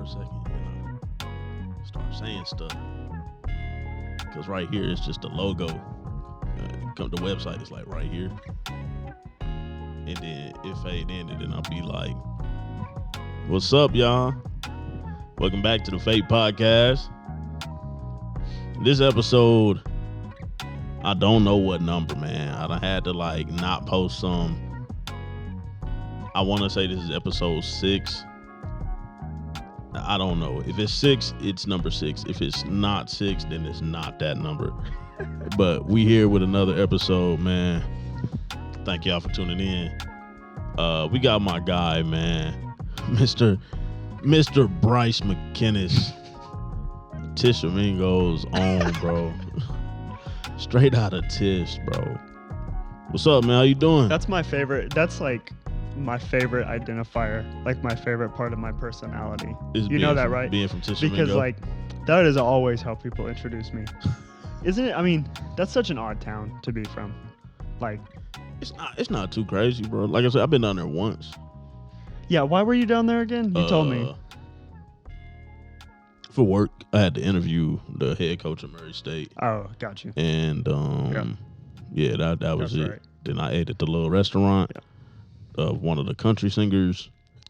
a second, then I start saying stuff. Because right here, it's just the logo. Come the website is like right here. And then it fade in, and then I'll be like, what's up, y'all? Welcome back to the Fake Podcast. This episode, I don't know what number, man. I done had to like not post some. I want to say this is episode 6. I don't know. If it's 6, it's number 6. If it's not 6, then it's not that number. But we here with another episode, man. Thank y'all for tuning in. We got my guy, man, Mr. Bryce McKinnis. Tishomingo's own, bro. Straight out of Tish, bro. What's up, man? How you doing? That's my favorite. That's like my favorite identifier, like my favorite part of my personality. You know that, right? Being from Tishomingo. Because like that is always how people introduce me. Isn't it? I mean, that's such an odd town to be from. Like, it's not too crazy, bro. Like I said, I've been down there once. Yeah, why were you down there again? You told me. For work, I had to interview the head coach of Murray State. Oh, got you. And yeah, that was it. Right. Then I ate at the little restaurant of one of the country singers.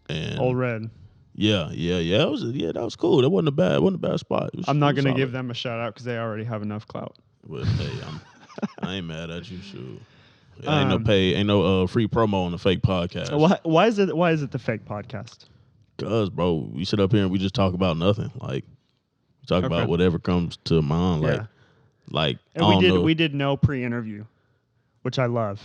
And Old Red. Yeah. That was cool. That wasn't a bad spot. I'm not gonna give them a shout out because they already have enough clout. But hey, I ain't mad at you, shoot. Ain't no free promo on the Fake Podcast. Why is it the Fake Podcast? Cause, bro, we sit up here and we just talk about nothing. Like, we talk about whatever comes to mind. And we did no pre-interview, which I love.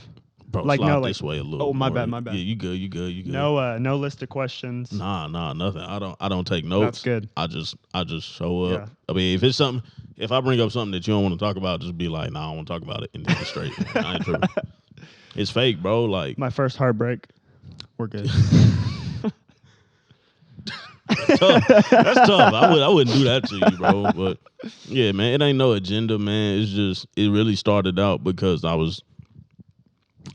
Bro, like slide this way a little. Oh, my more. bad. Yeah, you good. No list of questions. Nah, nothing. I don't take notes. That's good. I just show up. Yeah. I mean, if I bring up something that you don't want to talk about, just be like, nah, I don't want to talk about it, and then get straight. I ain't tripping. It's fake, bro. Like my first heartbreak. We're good. That's tough. I wouldn't do that to you, bro. But yeah, man, it ain't no agenda, man. It's just it really started out because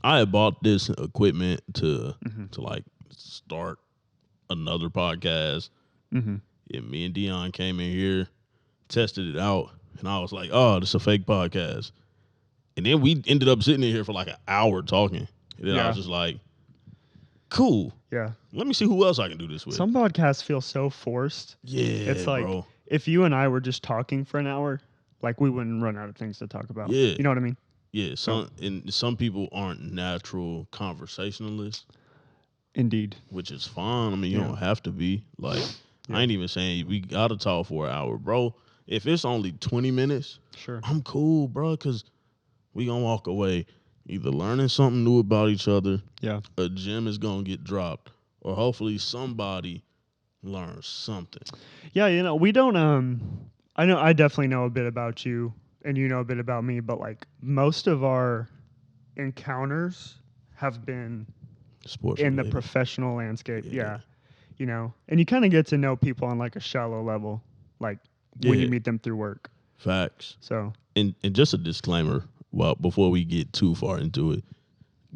I had bought this equipment to like start another podcast. Mm-hmm. Yeah, me and Dion came in here, tested it out, and I was like, "Oh, this is a fake podcast." And then we ended up sitting in here for like an hour talking. And then I was just like, "Cool, yeah. Let me see who else I can do this with." Some podcasts feel so forced. Yeah, it's like bro. If you and I were just talking for an hour, like we wouldn't run out of things to talk about. Yeah, you know what I mean. Yeah, some people aren't natural conversationalists. Indeed. Which is fine. I mean, you don't have to be. Like, I ain't even saying we got to talk for an hour, bro. If it's only 20 minutes, sure, I'm cool, bro, because we going to walk away either learning something new about each other, a gem is going to get dropped, or hopefully somebody learns something. Yeah, we don't, I definitely know a bit about you. And you know a bit about me, but like most of our encounters have been sports in related. the professional landscape. Yeah. And you kind of get to know people on like a shallow level, like when you meet them through work. Facts. So, and just a disclaimer, well, before we get too far into it,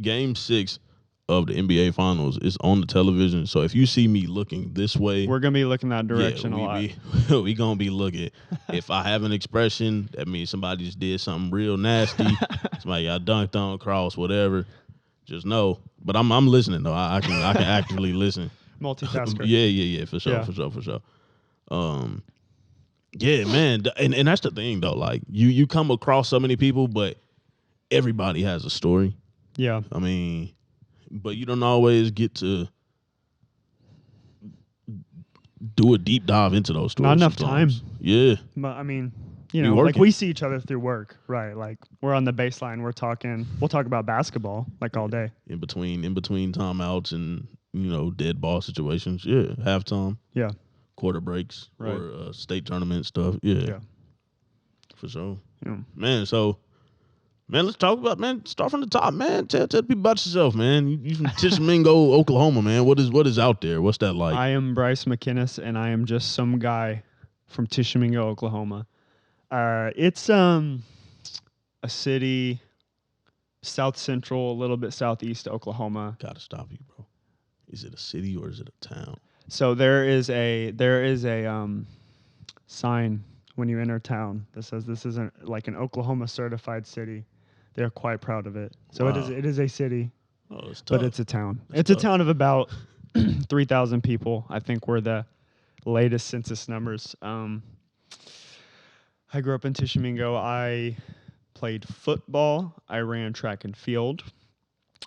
Game 6 of the NBA Finals is on the television. So if you see me looking this way, we're gonna be looking that direction a lot. We gonna be looking. If I have an expression, that means somebody just did something real nasty. Somebody got dunked on, cross, whatever. Just know. But I'm listening though. I can actively listen. Multitasker. Yeah, for sure. Yeah, man, and that's the thing though. Like you come across so many people, but everybody has a story. Yeah. I mean, but you don't always get to do a deep dive into those stories. Not enough sometimes. time. Yeah. But I mean, like we see each other through work, right? Like we're on the baseline, we're talking. We'll talk about basketball like all day. In between timeouts and dead ball situations. Yeah, halftime. Yeah. Quarter breaks, right. Or state tournament stuff. Yeah. For sure. Yeah. Man, so. Man, let's talk about, start from the top, man. Tell people about yourself, man. You from Tishomingo, Oklahoma, man. What is out there? What's that like? I am Bryce McKinnis, and I am just some guy from Tishomingo, Oklahoma. It's a city, south central, a little bit southeast Oklahoma. Gotta stop you, bro. Is it a city or is it a town? So there is a sign when you enter town that says this isn't like an Oklahoma certified city. They're quite proud of it. So Wow. it is a city, Oh, it's tough. but it's a town. That's It's tough. a town of about 3,000 people. I think were the latest census numbers. I grew up in Tishomingo. I played football. I ran track and field.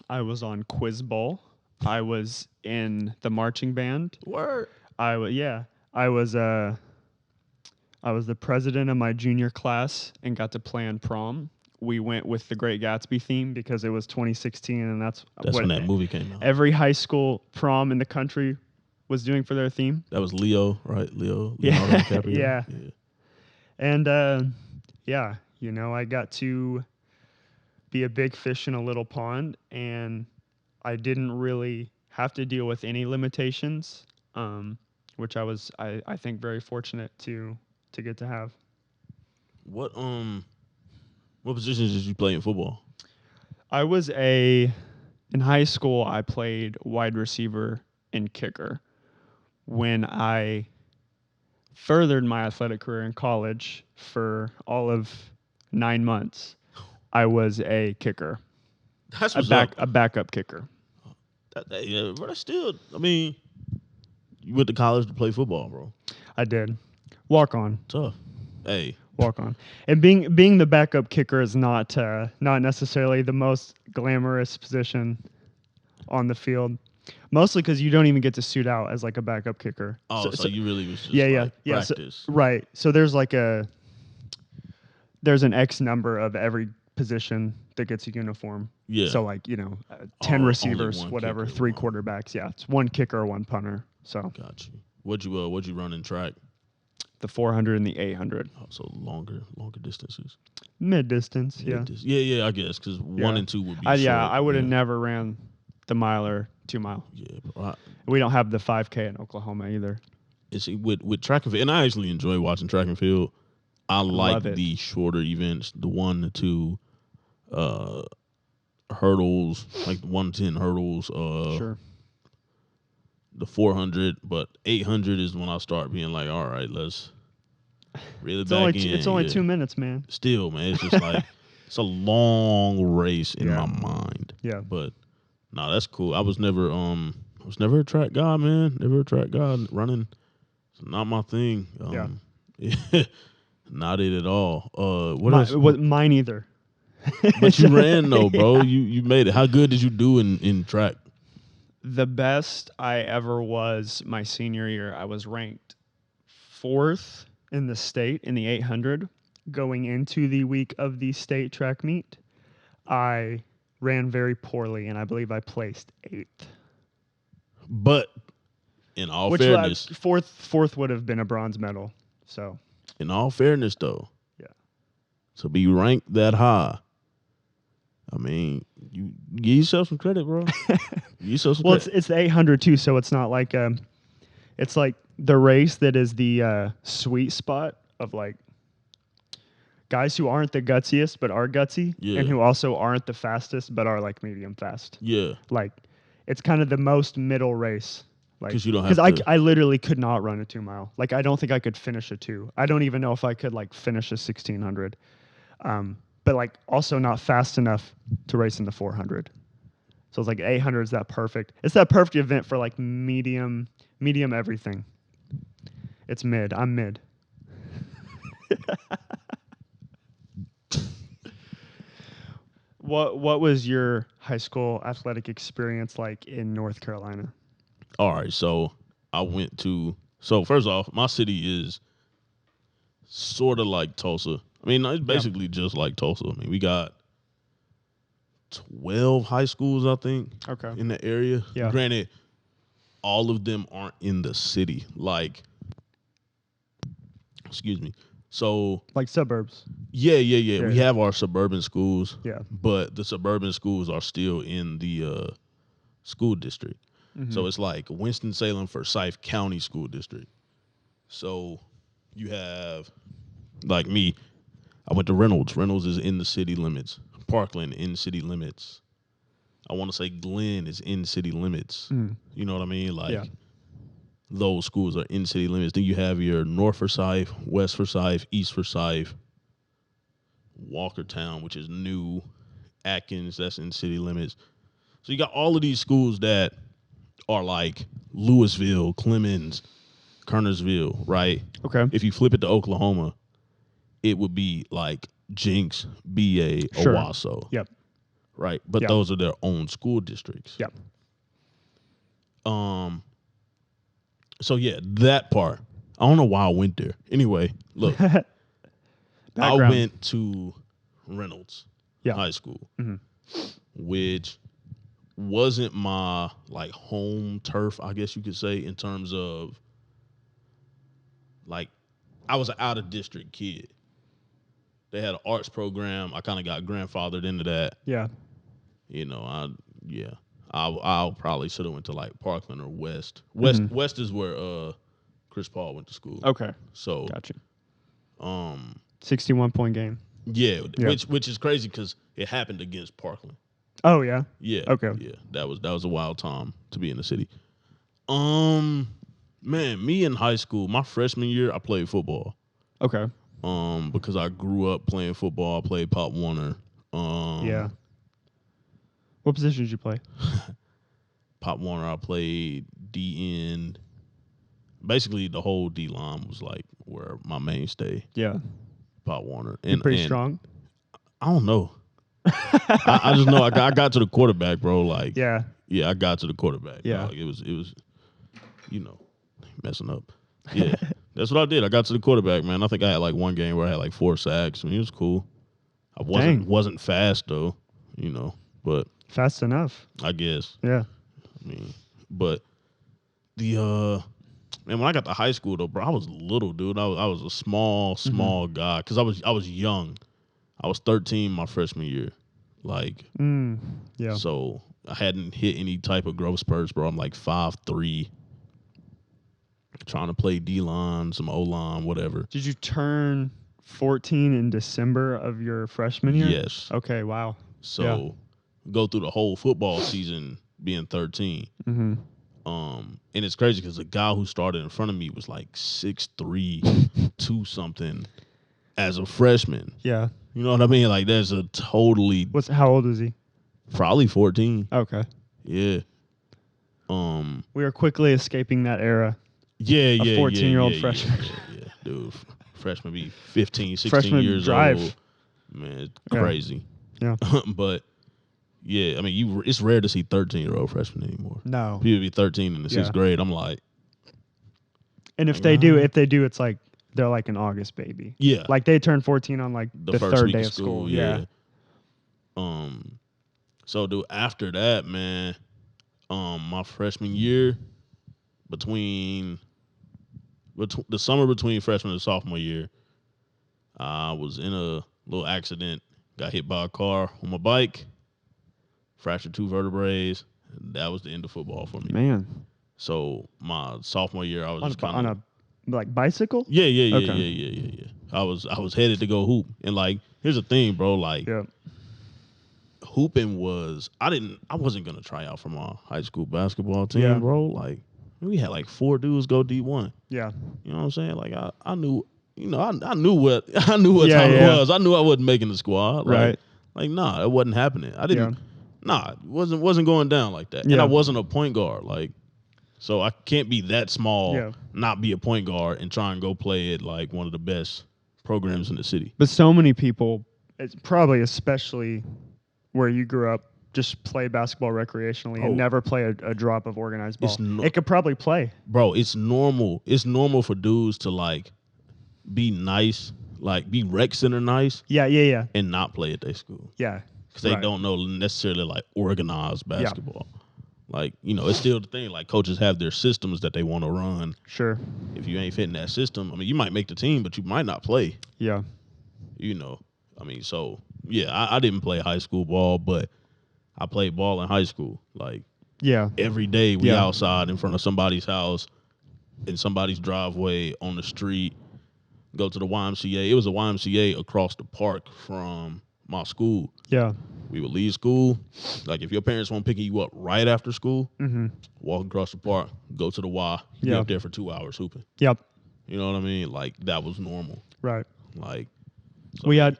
I was on quiz ball. I was in the marching band. Word. I was the president of my junior class and got to plan prom. We went with the Great Gatsby theme because it was 2016, and that's what when that movie came out. every high school prom in the country was doing for their theme. That was Leo, right? Leonardo Yeah, Dicaprio. yeah. And I got to be a big fish in a little pond, and I didn't really have to deal with any limitations, which I think very fortunate to get to have. What positions did you play in football? In high school, I played wide receiver and kicker. When I furthered my athletic career in college for all of 9 months, I was a kicker. That's what's up. A backup kicker. But that's still, I mean, you went to college to play football, bro. I did. Walk on. Tough. Hey. Walk on. And being the backup kicker is not necessarily the most glamorous position on the field. Mostly because you don't even get to suit out as like a backup kicker. Oh, so you really was just practice. So, right. So there's an X number of every position that gets a uniform. Yeah. So 10 receivers, whatever, kicker, 3 quarterbacks. Yeah, it's 1 kicker or 1 punter. So got you. What'd you run in track? The 400 and the 800. Oh, so longer distances. Mid distance, yeah. Yeah, I guess because 1 and 2 would be. I would have never ran the mile or 2 mile. Yeah, bro. We don't have the 5K in Oklahoma either. And see, with track and field, and I actually enjoy watching track and field. I like the shorter events, the 1 to 2 hurdles, like the 110 hurdles. Sure. The 400, but 800 is when I start being like, all right, let's reel it back in. It's only 2 minutes, man. Still, man, it's just like it's a long race in my mind. Yeah, but no, that's cool. I was never a track guy, man. Never a track guy. Running, it's not my thing. Not it at all. What else? Mine either. But you ran though, bro. You made it. How good did you do in track? The best I ever was my senior year. I was ranked 4th in the state in the 800 going into the week of the state track meet. I ran very poorly, and I believe I placed 8th. But in all fairness, fourth would have been a bronze medal. So in all fairness, though, to be ranked that high, I mean, you give yourself some credit, bro. It's the 800 too, so it's not like it's like the race that is the sweet spot of like guys who aren't the gutsiest but are gutsy, and who also aren't the fastest but are like medium fast. Yeah, like it's kind of the most middle race. Like because I literally could not run a 2 mile. Like I don't think I could finish a 2. I don't even know if I could like finish a 1600. But like also not fast enough to race in the 400. So it's like 800 is that perfect. It's that perfect event for like medium everything. It's mid. I'm mid. What was your high school athletic experience like in North Carolina? All right, so I went to. So first off, my city is sort of like Tulsa. I mean, it's basically just like Tulsa. I mean, we got 12 high schools, I think, in the area. Yeah. Granted, all of them aren't in the city. Like, excuse me. So like suburbs. Yeah. We have our suburban schools. Yeah. But the suburban schools are still in the school district. Mm-hmm. So it's like Winston-Salem, Forsyth County School District. So you have, like me, I went to Reynolds. Reynolds is in the city limits. Parkland in city limits. I want to say Glenn is in city limits. You know what I mean? Like, those schools are in city limits. Then you have your North Forsyth, West Forsyth, East Forsyth, Walkertown, which is new, Atkins, that's in city limits. So you got all of these schools that are like Louisville, Clemens, Kernersville, right? Okay. If you flip it to Oklahoma, it would be like Jinx, BA, Sure. Owasso. Yep. Right? But Yep. those are their own school districts. Yep. So yeah, that part. I don't know why I went there. Anyway, look. I Background. went to Reynolds High School, which wasn't my like home turf, I guess you could say, in terms of like I was an out of district kid. They had an arts program. I kind of got grandfathered into that. Yeah. You know, I probably should have went to like Parkland or West. West is where Chris Paul went to school. Okay. So Gotcha. 61-point game. Yeah, which is crazy because it happened against Parkland. Oh yeah. Yeah. Okay. Yeah, that was a wild time to be in the city. Man, me in high school, my freshman year, I played football. Okay. Because I grew up playing football. I played Pop Warner. Yeah. What position did you play? Pop Warner, I played D end. Basically, the whole D line was like where my mainstay. Yeah. Pop Warner. You're pretty strong. I don't know. I just know I got to the quarterback, bro. Like, yeah, I got to the quarterback. Yeah, it was, you know, messing up. Yeah, that's what I did. I got to the quarterback, man. I think I had like one game where I had like 4 sacks. I mean, it was cool. I wasn't fast though, you know, but fast enough, I guess. Yeah. I mean, but the man, when I got to high school though, bro, I was little, dude. I was a small guy because I was young. I was 13 my freshman year, like, yeah. So I hadn't hit any type of growth spurts, bro. I'm like 5'3", trying to play D-line, some O-line, whatever. Did you turn 14 in December of your freshman year? Yes. Okay, wow. So go through the whole football season being 13. And it's crazy because the guy who started in front of me was like 6'3", 2 something as a freshman. Yeah. You know what I mean? Like, there's a totally... How old is he? Probably 14. Okay. Yeah. We are quickly escaping that era. Yeah. A 14-year-old freshman. Yeah. Dude, freshman be 15, 16 freshman years drive. old. Man, it's crazy. Yeah. But, yeah, I mean, it's rare to see 13-year-old freshmen anymore. No. People be 13 in the 6th grade. I'm like... And if they do, it's like they're like an August baby. Yeah. Like they turn 14 on like the first third week day of of school. Yeah. So, dude, after that, man, my freshman year, between the summer between freshman and sophomore year, I was in a little accident, got hit by a car on my bike, fractured 2 vertebrae. That was the end of football for me. Man. So my sophomore year, I was just kind of on a like bicycle. Yeah. Okay. I was headed to go hoop, and like, here's the thing, bro. Like, hooping was I wasn't gonna try out for my high school basketball team, bro. Like, we had like 4 dudes go D1. Yeah. You know what I'm saying? Like, I knew, you know, I knew what time it was. I knew I wasn't making the squad. Like, right. Like, nah, it wasn't happening. I didn't. Yeah. Nah, it wasn't going down like that. And I wasn't a point guard. Like, so I can't be that small, not be a point guard, and try and go play at like one of the best programs in the city. But so many people, it's probably especially where you grew up, just play basketball recreationally and never play a drop of organized ball. It could probably play. Bro, it's normal. It's normal for dudes to like be nice, like be rec center nice. Yeah. And not play at their school. Yeah. Because they don't know necessarily like organized basketball. Like, you know, it's still the thing. Like, coaches have their systems that they want to run. Sure. If you ain't fitting that system, I mean, you might make the team, but you might not play. Yeah. You know, I mean, so, yeah, I didn't play high school ball, but I played ball in high school. Like, every day we outside in front of somebody's house, in somebody's driveway, on the street, go to the YMCA. It was a YMCA across the park from my school. Yeah. We would leave school. Like if your parents weren't picking you up right after school, walk across the park, go to the Y, be up there for 2 hours hooping. Yep. You know what I mean? Like that was normal. Right. Like so we had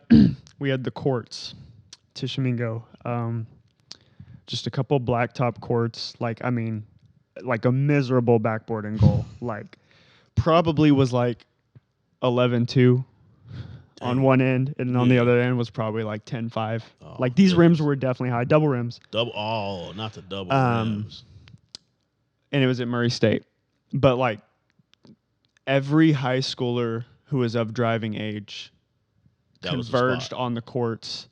the courts, Tishomingo, just a couple blacktop courts. Like I mean, like a miserable backboard and goal. Like probably was like 11-2 on one end, and on the other end was probably like 10-5. Like these rims were definitely high, double rims. Not the double rims. And it was at Murray State. But like every high schooler who was of driving age converged on the courts.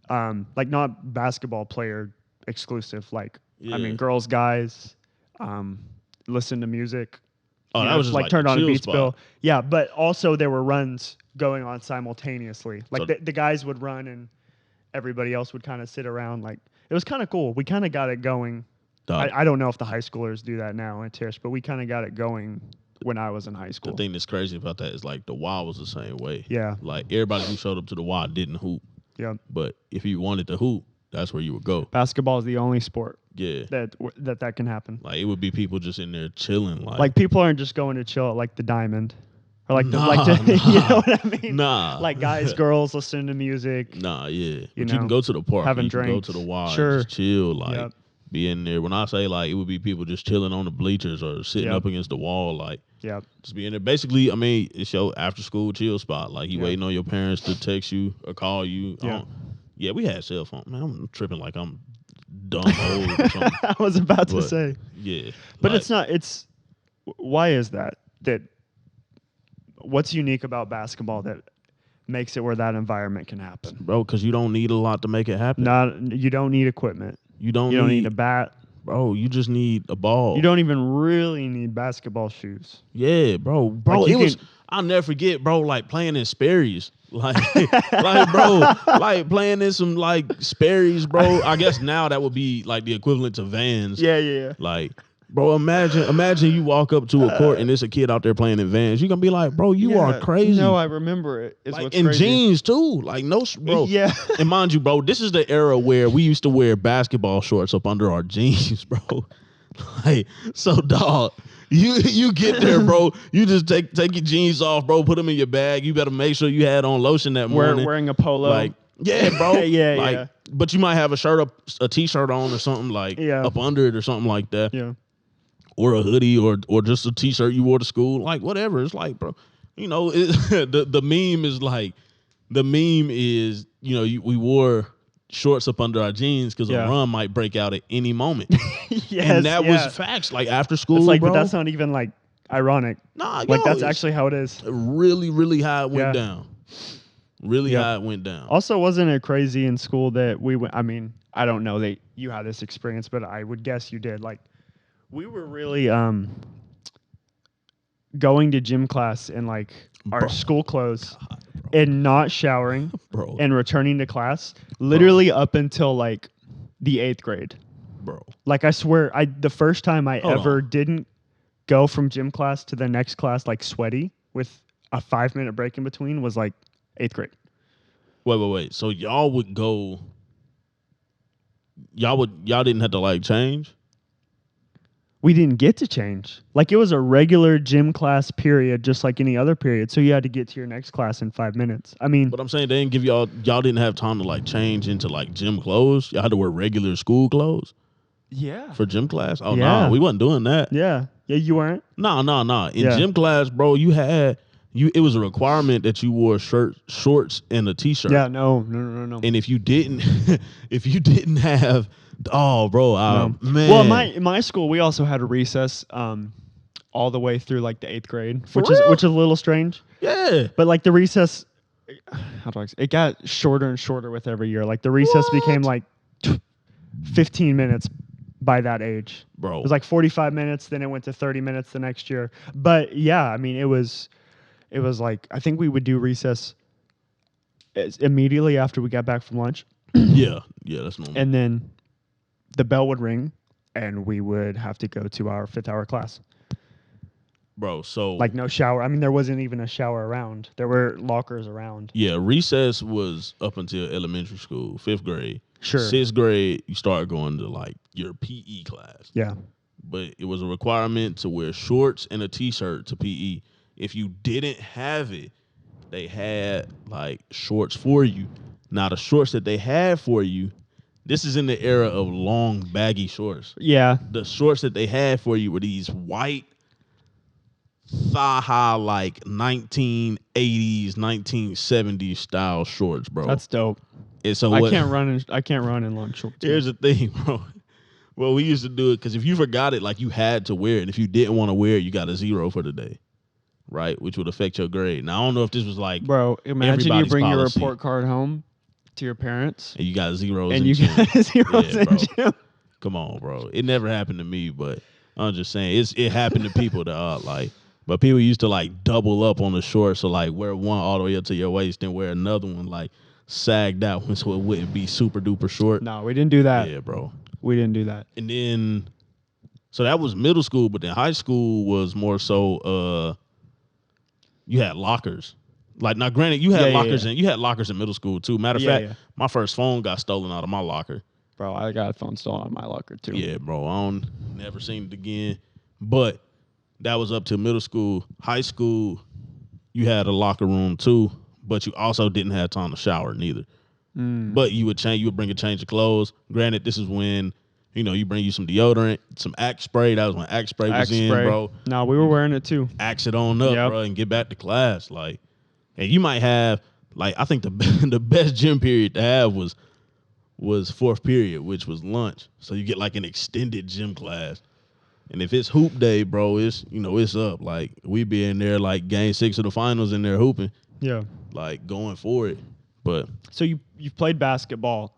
Like not basketball player exclusive. Like I mean, girls, guys, listen to music. Oh, that was just like turned on a chill Beats spot. bill. Yeah, but also there were runs going on simultaneously. Like So, the guys would run and everybody else would kind of sit around. Like it was kind of cool. We kind of got it going. I don't know if the high schoolers do that now in Tish, but we kind of got it going when I was in high school. The thing that's crazy about that is like the Y was the same way. Yeah. Like everybody who showed up to the Y didn't hoop. Yeah. But if you wanted to hoop, that's where you would go. Basketball is the only sport that can happen. Like it would be people just in there chilling. Like people aren't just going to chill at like the Diamond. Or like you know what I mean? Nah. Like guys, girls listening to music. Nah, yeah. You But you can go to the park. having You can drinks. go to the Y. Sure. Just chill. Like be in there. When I say like it would be people just chilling on the bleachers or sitting up against the wall. Like just be in there. Basically, I mean, it's your after school chill spot. Like you waiting on your parents to text you or call you. Yeah, we had cell phone. Man, I'm tripping like I'm dumb old or something. I was about to say. Yeah. But it's not. It's why is that? What's unique about basketball that makes it where that environment can happen? Bro, because you don't need a lot to make it happen. You don't need equipment. You don't need a bat. Bro, you just need a ball. You don't even really need basketball shoes. Yeah, bro. Like I'll never forget, bro, like playing in Sperry's. Like, bro, like playing in some like Sperry's, bro. I guess now that would be like the equivalent to Vans. Yeah. Like, bro, imagine you walk up to a court and there's a kid out there playing in Vans. You gonna be like, bro, you are crazy. No, I remember it. It's like in jeans too. Like bro. Yeah. And mind you, bro, this is the era where we used to wear basketball shorts up under our jeans, bro. Like, so dog. You get there, bro. You just take your jeans off, bro. Put them in your bag. You better make sure you had on lotion that morning. Wearing a polo. Like, yeah, bro. Yeah. But you might have a t-shirt on or something like up under it or something like that. Yeah. Or a hoodie or just a t-shirt you wore to school. Like whatever. It's like, bro. You know, the meme is we wore shorts up under our jeans because a run might break out at any moment. And that was facts. Like after school, it's like, bro. But that's not even like ironic. Nah, like that's actually how it is. Really, really high it went down. Really high it went down. Also, wasn't it crazy in school that we went? I mean, I don't know that you had this experience, but I would guess you did. Like, we were really going to gym class in like our school clothes and not showering and returning to class literally up until like the 8th grade. Bro. Like I swear, the first time I ever didn't go from gym class to the next class like sweaty with a 5-minute break in between was like 8th grade. Wait. So y'all would go. Y'all didn't have to like change? We didn't get to change. Like it was a regular gym class period, just like any other period. So you had to get to your next class in 5 minutes. I mean, but I'm saying they didn't give y'all didn't have time to like change into like gym clothes. Y'all had to wear regular school clothes. Yeah. For gym class? Oh no, we wasn't doing that. Yeah, you weren't. No. In gym class, bro, it was a requirement that you wore shorts and a t-shirt. Yeah, no. And if you didn't have, man. Well, my school, we also had a recess all the way through like the 8th grade, which is a little strange. Yeah. But like the recess, it got shorter and shorter with every year. Like the recess became like 15 minutes by that age. Bro. It was like 45 minutes, then it went to 30 minutes the next year. But yeah, I mean, it was like, I think we would do recess immediately after we got back from lunch. Yeah, that's normal. And then the bell would ring and we would have to go to our 5th hour class. Bro, so like no shower. I mean, there wasn't even a shower around. There were lockers around. Yeah, recess was up until elementary school, 5th grade. Sure. 6th grade, you start going to like your PE class. Yeah. But it was a requirement to wear shorts and a T-shirt to PE. If you didn't have it, they had like shorts for you. Now the shorts that they had for you, this is in the era of long baggy shorts. Yeah. The shorts that they had for you were these white thigh high like 1980s, 1970s style shorts, bro. That's dope. And so I can't run in long shorts. Here's the thing, bro. Well, we used to do it because if you forgot it, like you had to wear it. And if you didn't want to wear it, you got a 0 for the day, right? Which would affect your grade. Now, I don't know if this was like, bro, imagine you bring your policy. report card home to your parents. And you got zeros and in you gym. got zeros in gym. Come on, bro. It never happened to me, but I'm just saying it happened to people that are like, but people used to like double up on the shorts. So like wear one all the way up to your waist and wear another one like sagged out so it wouldn't be super duper short. No, we didn't do that. Yeah, bro. We didn't do that. And then, so that was middle school, but then high school was more so, you had lockers. Like, now granted, you had lockers and you had lockers in middle school too. Matter of fact, my first phone got stolen out of my locker. Bro, I got a phone stolen out of my locker too. Yeah, bro. I never seen it again. But that was up to middle school. High school, you had a locker room too, but you also didn't have time to shower neither. But you would bring a change of clothes. Granted, this is when, you bring you some deodorant, some Axe spray. That was when Axe spray was in, bro. No, we were wearing it too. Axe it on up, bro, and get back to class. Like, and you might have, like, I think the best gym period to have was 4th period, which was lunch. So you get like an extended gym class. And if it's hoop day, bro, it's up. Like, we be in there like game 6 of the finals in there hooping. Yeah. Like, going for it. But so you've played basketball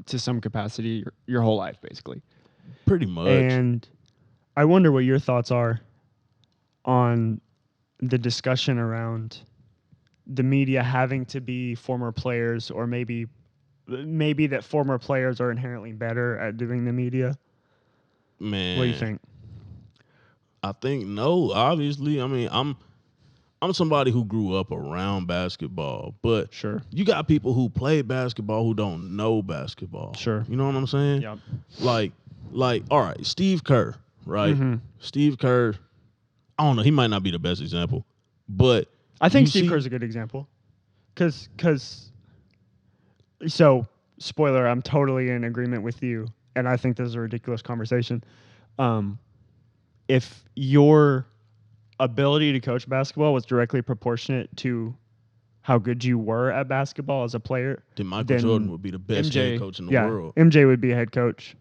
to some capacity your whole life, basically. Pretty much. And I wonder what your thoughts are on the discussion around the media having to be former players, or maybe that former players are inherently better at doing the media. Man, what do you think? I think no. Obviously, I mean, I'm somebody who grew up around basketball, but sure, you got people who play basketball who don't know basketball. Sure, you know what I'm saying? Yeah. Like, all right, Steve Kerr, right? Mm-hmm. Steve Kerr. I don't know. He might not be the best example, but I think Steve Kerr's a good example. So, spoiler, I'm totally in agreement with you, and I think this is a ridiculous conversation. If your ability to coach basketball was directly proportionate to how good you were at basketball as a player, then Michael Jordan would be the best head coach in the world. MJ would be a head coach,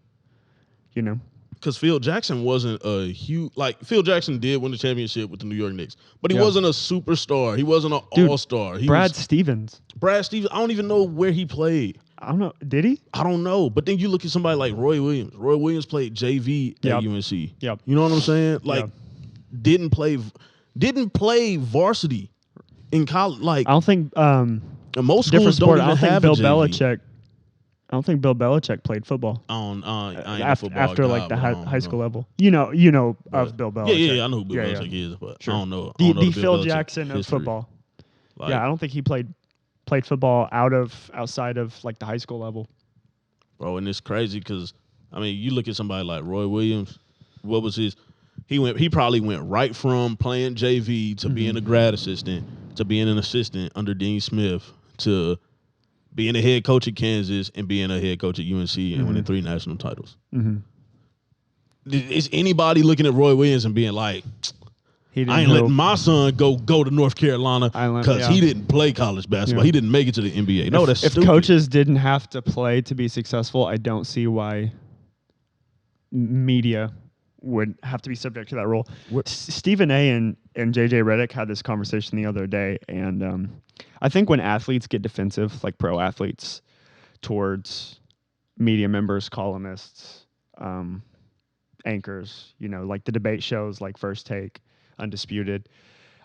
Because Phil Jackson wasn't a huge, like, Phil Jackson did win the championship with the New York Knicks, but he wasn't a superstar. He wasn't an all-star. Brad Stevens, I don't even know where he played. I don't know. Did he? I don't know. But then you look at somebody like Roy Williams. Roy Williams played JV at UNC. Yep. You know what I'm saying? Like, didn't play varsity in college. Like, I don't think most schools don't even have Bill a JV. Belichick. I don't think Bill Belichick played football. After like the high school level. Of Bill Belichick. Yeah, I know who Bill Belichick is, but sure. I don't know. The Phil Jackson of football. Like, I don't think he played football outside of like the high school level. Bro, and it's crazy because I mean, you look at somebody like Roy Williams. What was his? He probably went right from playing JV to being a grad assistant to being an assistant under Dean Smith to being a head coach at Kansas and being a head coach at UNC and winning 3 national titles. Is anybody looking at Roy Williams and being like, I ain't letting my son go to North Carolina because he didn't play college basketball. He didn't make it to the NBA. No, that's stupid. If coaches didn't have to play to be successful, I don't see why media would have to be subject to that rule. Stephen A. and JJ Redick had this conversation the other day, and I think when athletes get defensive, like pro athletes, towards media members, columnists, anchors, like the debate shows like First Take, Undisputed,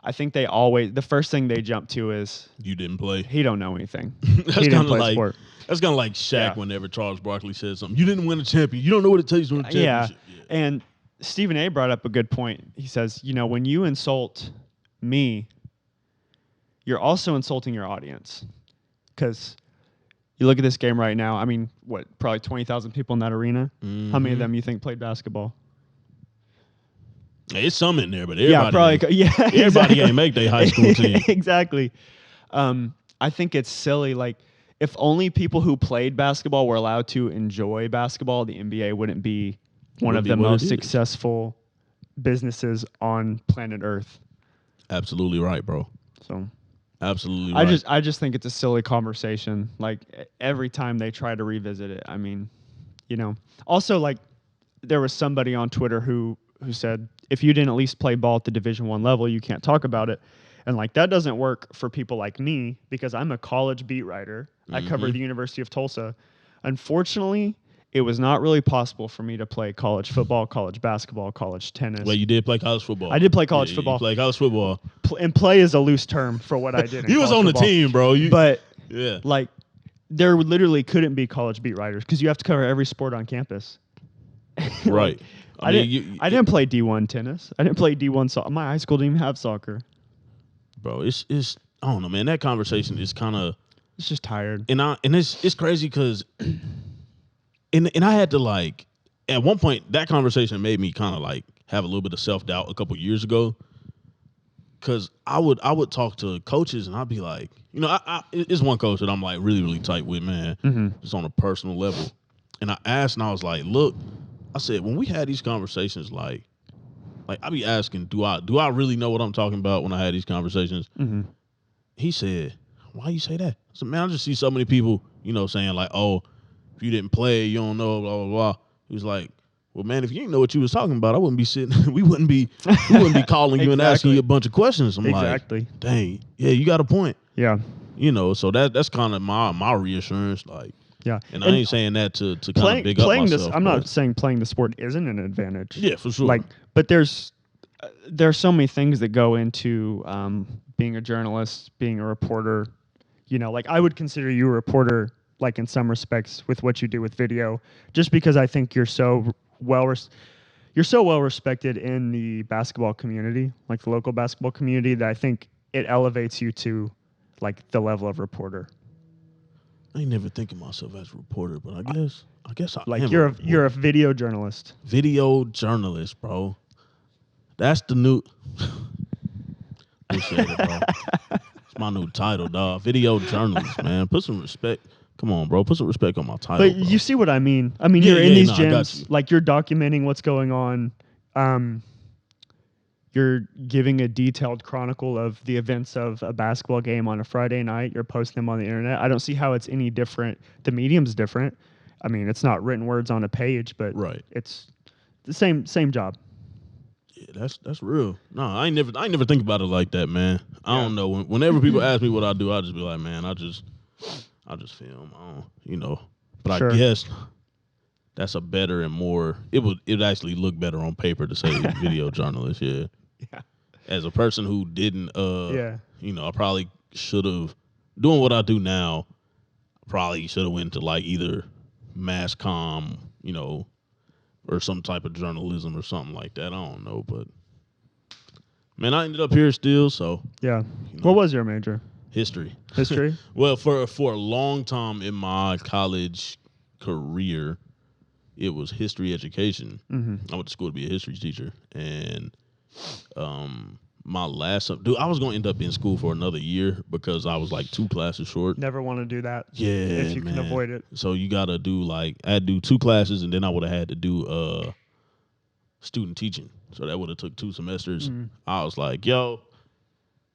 I think the first thing they jump to is, you didn't play. He don't know anything. He didn't play sport. That's kind of like Shaq whenever Charles Barkley said something. You didn't win a champion. You don't know what it takes to win a championship. Yeah. And Stephen A. brought up a good point. He says, when you insult me, you're also insulting your audience. Because You look at this game right now. I mean, what? Probably 20,000 people in that arena. How many of them you think played basketball? It's some in there, but Yeah, everybody, probably. Yeah, everybody exactly. ain't make their high school team. Exactly. I think it's silly. Like, if only people who played basketball were allowed to enjoy basketball, the NBA wouldn't be one of the most successful businesses on planet Earth. Absolutely right, bro. So, absolutely right. I just think it's a silly conversation. Like, every time they try to revisit it, I mean, you know. Also, like, there was somebody on Twitter who said, if you didn't at least play ball at the Division I level, you can't talk about it. And like, that doesn't work for people like me because I'm a college beat writer. I cover the University of Tulsa. Unfortunately, it was not really possible for me to play college football, college basketball, college tennis. Well, you did play college football. I did play college football. You played college football. And play is a loose term for what I did. You was on the team, bro. But like, there literally couldn't be college beat writers because you have to cover every sport on campus. Right. I didn't play D1 tennis. I didn't play D1 soccer. My high school didn't even have soccer. Bro, it's I don't know, man. That conversation is kind of, it's just tired. And it's crazy because and I had to, like, at one point that conversation made me kind of like have a little bit of self-doubt a couple years ago. Cause I would talk to coaches and I'd be like, you know, it's one coach that I'm like really, really tight with, man. Just on a personal level. And I asked and I was like, look, I said, when we had these conversations, like I be asking, do I really know what I'm talking about when I had these conversations? He said, why you say that? I said, man, I just see so many people, you know, saying like, oh, if you didn't play, you don't know, blah, blah, blah. He was like, well, man, if you didn't know what you was talking about, I wouldn't be sitting, we wouldn't be calling you and asking you a bunch of questions. I'm like, dang, yeah, you got a point. Yeah. You know, so that's kind of my reassurance, like. Yeah, and I ain't saying that to kind of big up myself. I'm not saying playing the sport isn't an advantage. Yeah, for sure. Like, but there's so many things that go into being a journalist, being a reporter. You know, like I would consider you a reporter, like in some respects, with what you do with video, just because I think you're so well respected in the basketball community, like the local basketball community, that I think it elevates you to like the level of reporter. I ain't never think of myself as a reporter, but I guess I like am. You're a video journalist. Video journalist, bro. That's the new. Appreciate it, bro. It's my new title, dog. Video journalist, man. Put some respect. Come on, bro. Put some respect on my title. But bro, you see what I mean? I mean, you're in these gyms, like you're documenting what's going on. You're giving a detailed chronicle of the events of a basketball game on a Friday night. You're posting them on the internet. I don't see how it's any different. The medium's different. I mean, it's not written words on a page, but it's the same job. Yeah, that's real. No, I ain't never think about it like that, man. I don't know. Whenever people ask me what I do, I just be like, man, I just film. I don't, you know. But I guess that's a better and more. It would actually look better on paper to say video journalist. Yeah. Yeah. As a person who didn't, you know, I probably should have, doing what I do now, probably should have went to like either mass comm, you know, or some type of journalism or something like that. I don't know, but man, I ended up here still. So yeah. You know, what was your major? History. History. Well, for a long time in my college career, it was history education. I went to school to be a history teacher, and my last I was going to end up in school for another year because I was like 2 classes short. Never want to do that. Yeah, if you can avoid it. So you got to do I had to do 2 classes, and then I would have had to do student teaching. So that would have took 2 semesters. I was like, yo,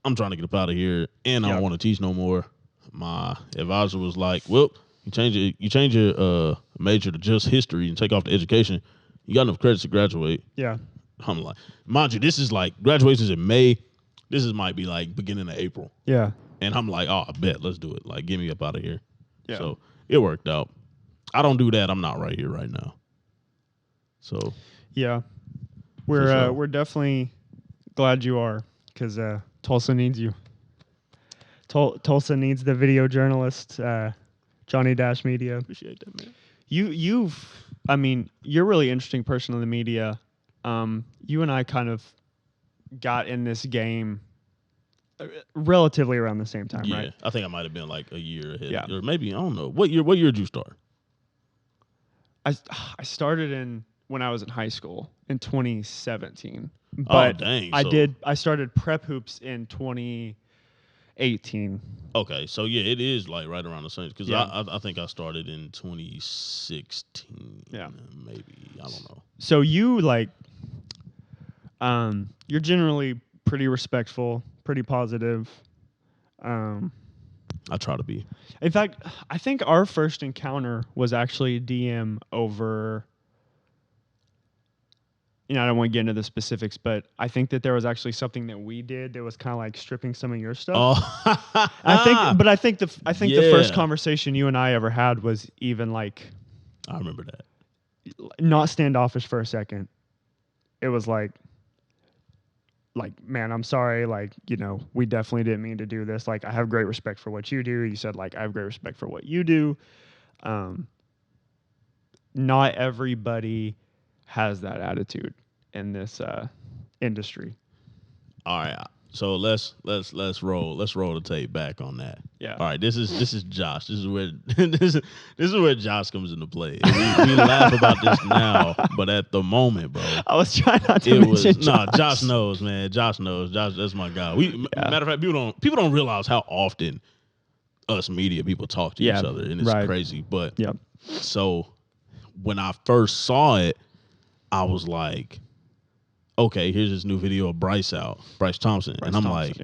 I'm trying to get up out of here, and I don't want to teach no more. My advisor was like, well, you change your major to just history and take off the education. You got enough credits to graduate. Yeah. I'm like, mind you, this is like graduation's in May. This might be like beginning of April. Yeah. And I'm like, oh, I bet, let's do it. Like, get me up out of here. Yeah. So it worked out. I don't do that. I'm not right here right now. So yeah, we're definitely glad you are, because Tulsa needs you. Tulsa needs the video journalist. Johnnydashmedia. Appreciate that, man. You're a really interesting person in the media. You and I kind of got in this game relatively around the same time, Yeah, right? I think I might have been like a year ahead, Yeah. or maybe I don't know. What year did you start? I started when I was in high school in 2017, Oh, but dang! I started prep hoops in 2018. Okay, so yeah, it is like right around the same because Yeah. I think I started in 2016. Yeah. Maybe I don't know. So you you're generally pretty respectful, pretty positive. I try to be. In fact, I think our first encounter was actually DM over. I don't want to get into the specifics, but I think that there was actually something that we did that was kind of like stripping some of your stuff. Oh, I think the first Yeah. conversation you and I ever had was even like I remember that. not standoffish for a second. It was like, man, I'm sorry. Like, we definitely didn't mean to do this. Like, I have great respect for what you do. You said, like, I have great respect for what you do. Not everybody has that attitude in this industry. All right, so let's roll the tape back on that. Yeah. All right, this is Josh. This is where this is where Josh comes into play. We laugh about this now, but at the moment, bro, I was trying not to mention Josh. Josh knows, man. Josh knows. Josh, that's my guy. Matter of fact, people don't realize how often us media people talk to each other, and it's crazy. But Yep. so when I first saw it, I was like, okay, here's this new video of Bryce Thompson. And I'm like,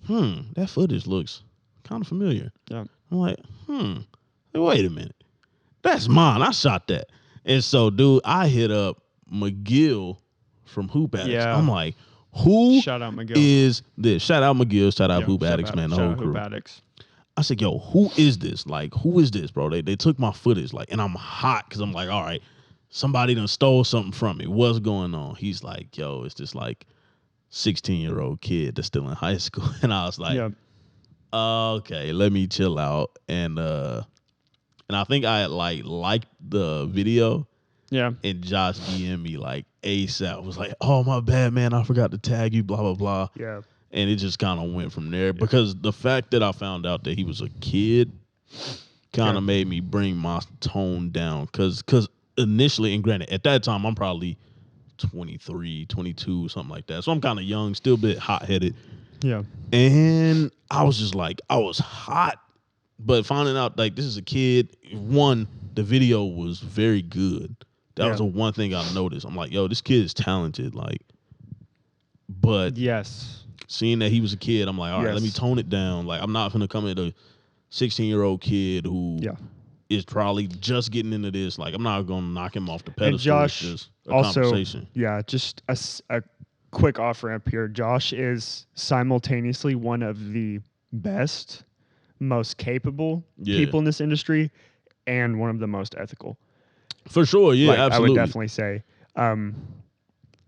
that footage looks kind of familiar. Yeah. I'm like, wait a minute. That's mine. I shot that. And so, dude, I hit up McGill from Hoop Addicts. Yeah. I'm like, who Shout out McGill. is this? Shout out McGill. Shout out Hoop Addicts, man. The Shout whole out crew. Hoop Addicts. I said, yo, who is this? Like, who is this, bro? They took my footage, like, and I'm hot because I'm like, all right, somebody done stole something from me. What's going on? He's like, yo, it's this like 16-year-old kid that's still in high school. And I was like, okay, let me chill out. And I think I liked the video. Yeah. And Josh DM'd me like ASAP. Was like, oh, my bad, man. I forgot to tag you, blah, blah, blah. Yeah. And it just kind of went from there because the fact that I found out that he was a kid kind of made me bring my tone down. Because initially, and granted, at that time, I'm probably 23, 22, something like that. So I'm kind of young, still a bit hot-headed. Yeah. And I was just like, I was hot. But finding out, like, this is a kid, one, the video was very good. That was the one thing I noticed. I'm like, yo, this kid is talented. Like, but yes, seeing that he was a kid, I'm like, all right, let me tone it down. Like, I'm not going to come at a 16-year-old kid who is probably just getting into this. Like, I'm not going to knock him off the pedestal. And Josh, it's just a also, conversation. Just a quick off-ramp here. Josh is simultaneously one of the best, most capable people in this industry and one of the most ethical. For sure, yeah, absolutely. I would definitely say.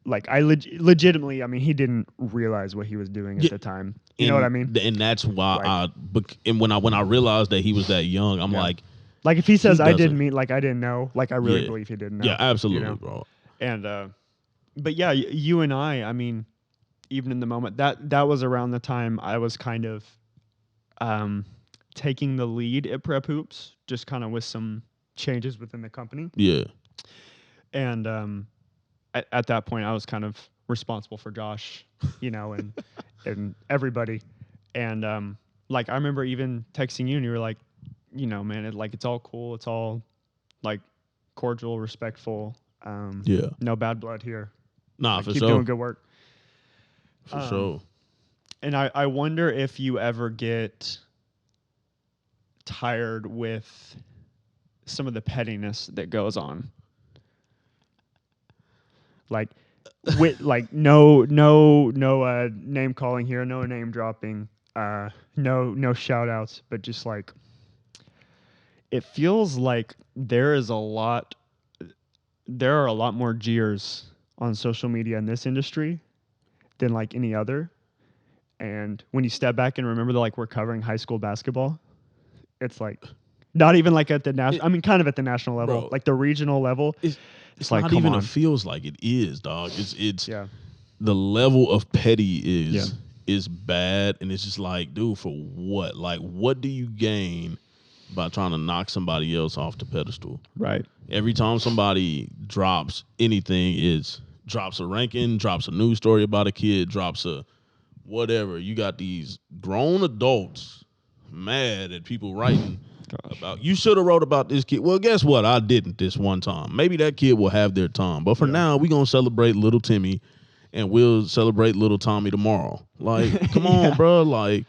Like, I legitimately, I mean, he didn't realize what he was doing at the time. You know what I mean? And that's why when I realized that he was that young, I'm like if he says I didn't mean, like, I didn't know, like, I really believe he didn't know. Yeah, absolutely, bro. And but yeah, you and I mean, even in the moment, that was around the time I was kind of taking the lead at Prep Hoops, just kind of with some changes within the company. Yeah. And at that point, I was kind of responsible for Josh, and everybody. And like, I remember even texting you, and you were like, man, it's all cool. It's all like cordial, respectful. No bad blood here. Nah, like, for keep sure. doing good work. For sure. And I wonder if you ever get tired with some of the pettiness that goes on. Like, no name calling here, no name dropping, no shout outs, but just like, it feels like there are a lot more jeers on social media in this industry than like any other. And when you step back and remember that, like, we're covering high school basketball, it's like not even like at the national. I mean, kind of at the national level, like the regional level. It's like, not even feels like it is, dog. It's the level of petty is bad, and it's just like, dude, for what? Like, what do you gain by trying to knock somebody else off the pedestal? Right. Every time somebody drops anything, drops a ranking, drops a news story about a kid, drops a whatever. You got these grown adults mad at people writing about, you should have wrote about this kid. Well, guess what? I didn't this one time. Maybe that kid will have their time. But for now, we're going to celebrate little Timmy, and we'll celebrate little Tommy tomorrow. Like, come on, bro. Like,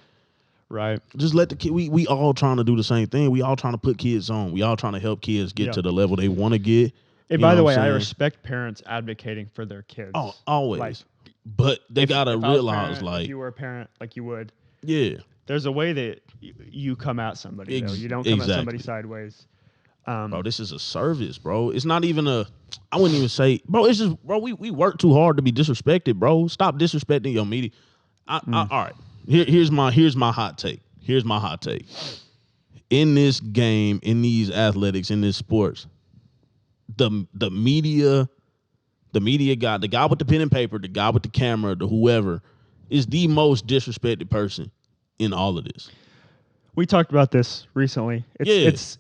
right. just let the kid, we all trying to do the same thing. We all trying to put kids on. We all trying to help kids get to the level they want to get. And by the way, I respect parents advocating for their kids. Oh, always. Like, but they got to realize, parent, like, if you were a parent, like you would. Yeah. There's a way that you come at somebody, though. You don't come at somebody sideways. Bro, this is a service, bro. It's not even I wouldn't even say, bro, it's just, bro, we work too hard to be disrespected, bro. Stop disrespecting your media. All right. Here's my hot take. Here's my hot take. In this game, in these athletics, in this sports, the media guy, the guy with the pen and paper, the guy with the camera, the whoever, is the most disrespected person in all of this. We talked about this recently. It's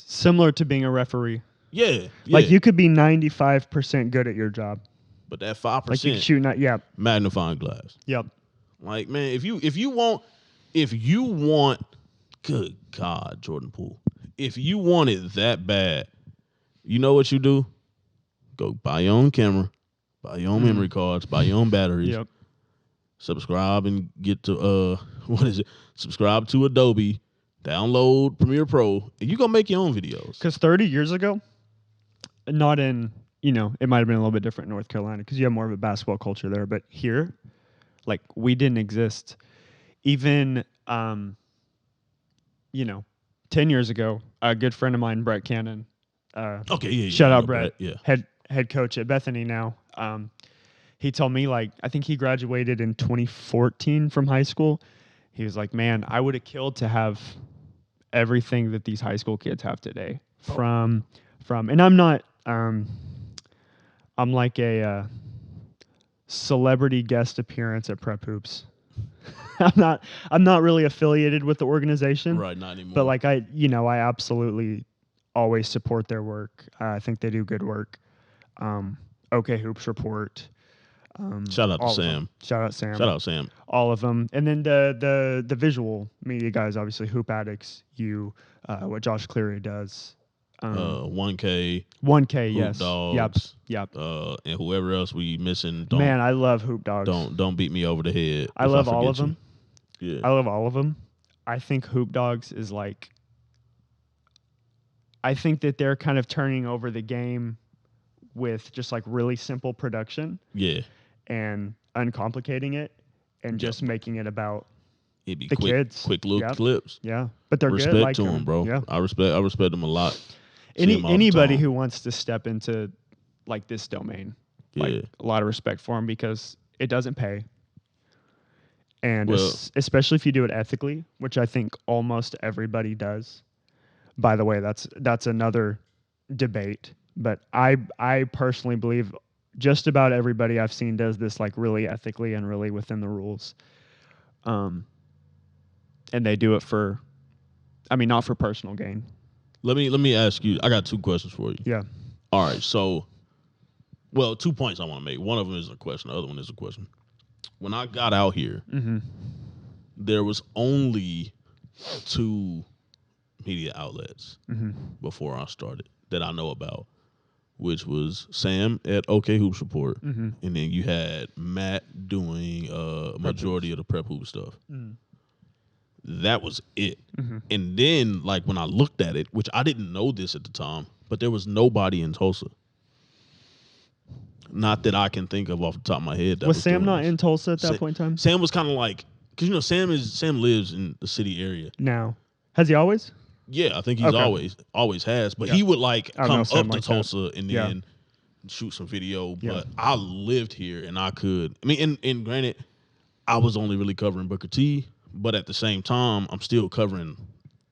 similar to being a referee. Yeah. Like, you could be 95% good at your job, but that 5%, like, you can shoot magnifying glass. Yep. Like, man, if you want, good God, Jordan Poole, if you want it that bad, you know what you do? Go buy your own camera, buy your own memory cards, buy your own batteries. Yep. Subscribe and get to subscribe to Adobe, download Premiere Pro, and you gonna make your own videos. Because 30 years ago, not in, it might have been a little bit different in North Carolina because you have more of a basketball culture there, but here, like, we didn't exist. Even 10 years ago, a good friend of mine, Brett Cannon, shout out Brett, head coach at Bethany now. He told me, like, I think he graduated in 2014 from high school. He was like, man, I would have killed to have everything that these high school kids have today. And I'm not, I'm like a celebrity guest appearance at Prep Hoops. I'm not really affiliated with the organization. Right, not anymore. But, like, I absolutely always support their work. I think they do good work. OK Hoops Report. Shout out to Sam. Shout out Sam. All of them. And then the visual media guys, obviously, Hoop Addicts, what Josh Cleary does. 1K. 1K, Hoop yes. Dogs. Yep. And whoever else we missing. Man, I love Hoop Dogs. Don't beat me over the head. I love all of them. Yeah. I love all of them. I think Hoop Dogs is like, I think that they're kind of turning over the game with just, like, really simple production. Yeah. And uncomplicating it and just making it about the kids. Quick little clips. Yeah. But they're respect good. Like to them, bro. Yeah. I respect them a lot. Anybody who wants to step into, like, this domain, like, a lot of respect for them because it doesn't pay. And especially if you do it ethically, which I think almost everybody does. By the way, that's another debate. But I personally believe just about everybody I've seen does this, like, really ethically and really within the rules. And they do it not for personal gain. Let me ask you, I got two questions for you. Yeah. All right. So, 2 points I want to make. One of them is a question. The other one is a question. When I got out here, there was only 2 media outlets before I started that I know about, which was Sam at OK Hoops Report, and then you had Matt doing a majority of the Prep Hoop stuff. That was it. And then, like, when I looked at it, which I didn't know this at the time, but there was nobody in Tulsa. Not that I can think of off the top of my head. Was Sam not in Tulsa at that point in time? Sam was kind of like, because Sam lives in the city area now. Has he always? Yeah, I think he's always has. But he would, like, come up to Tulsa and then shoot some video. But I lived here and I could. I mean, and granted, I was only really covering Booker T, but at the same time, I'm still covering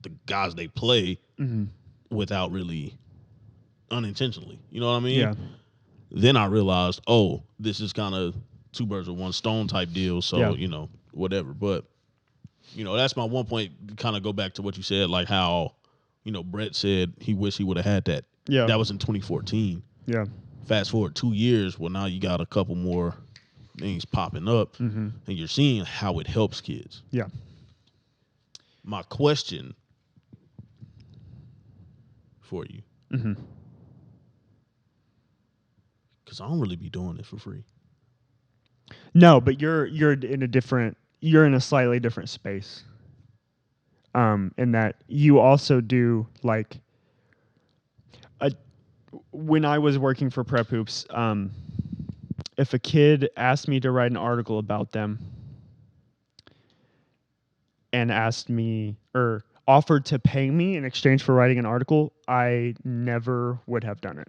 the guys they play without really unintentionally. You know what I mean? Yeah. Then I realized, this is kind of 2 birds with 1 stone type deal. So, whatever. But, that's my one point. Kind of go back to what you said, like how, Brett said he wished he would have had that. Yeah. That was in 2014. Yeah. Fast forward 2 years, well, now you got a couple more things popping up, and you're seeing how it helps kids. Yeah. My question for you, because I don't really be doing this for free. No, but you're in a slightly different space. In that you also do like when I was working for Prep Hoops, if a kid asked me to write an article about them and asked me or offered to pay me in exchange for writing an article, I never would have done it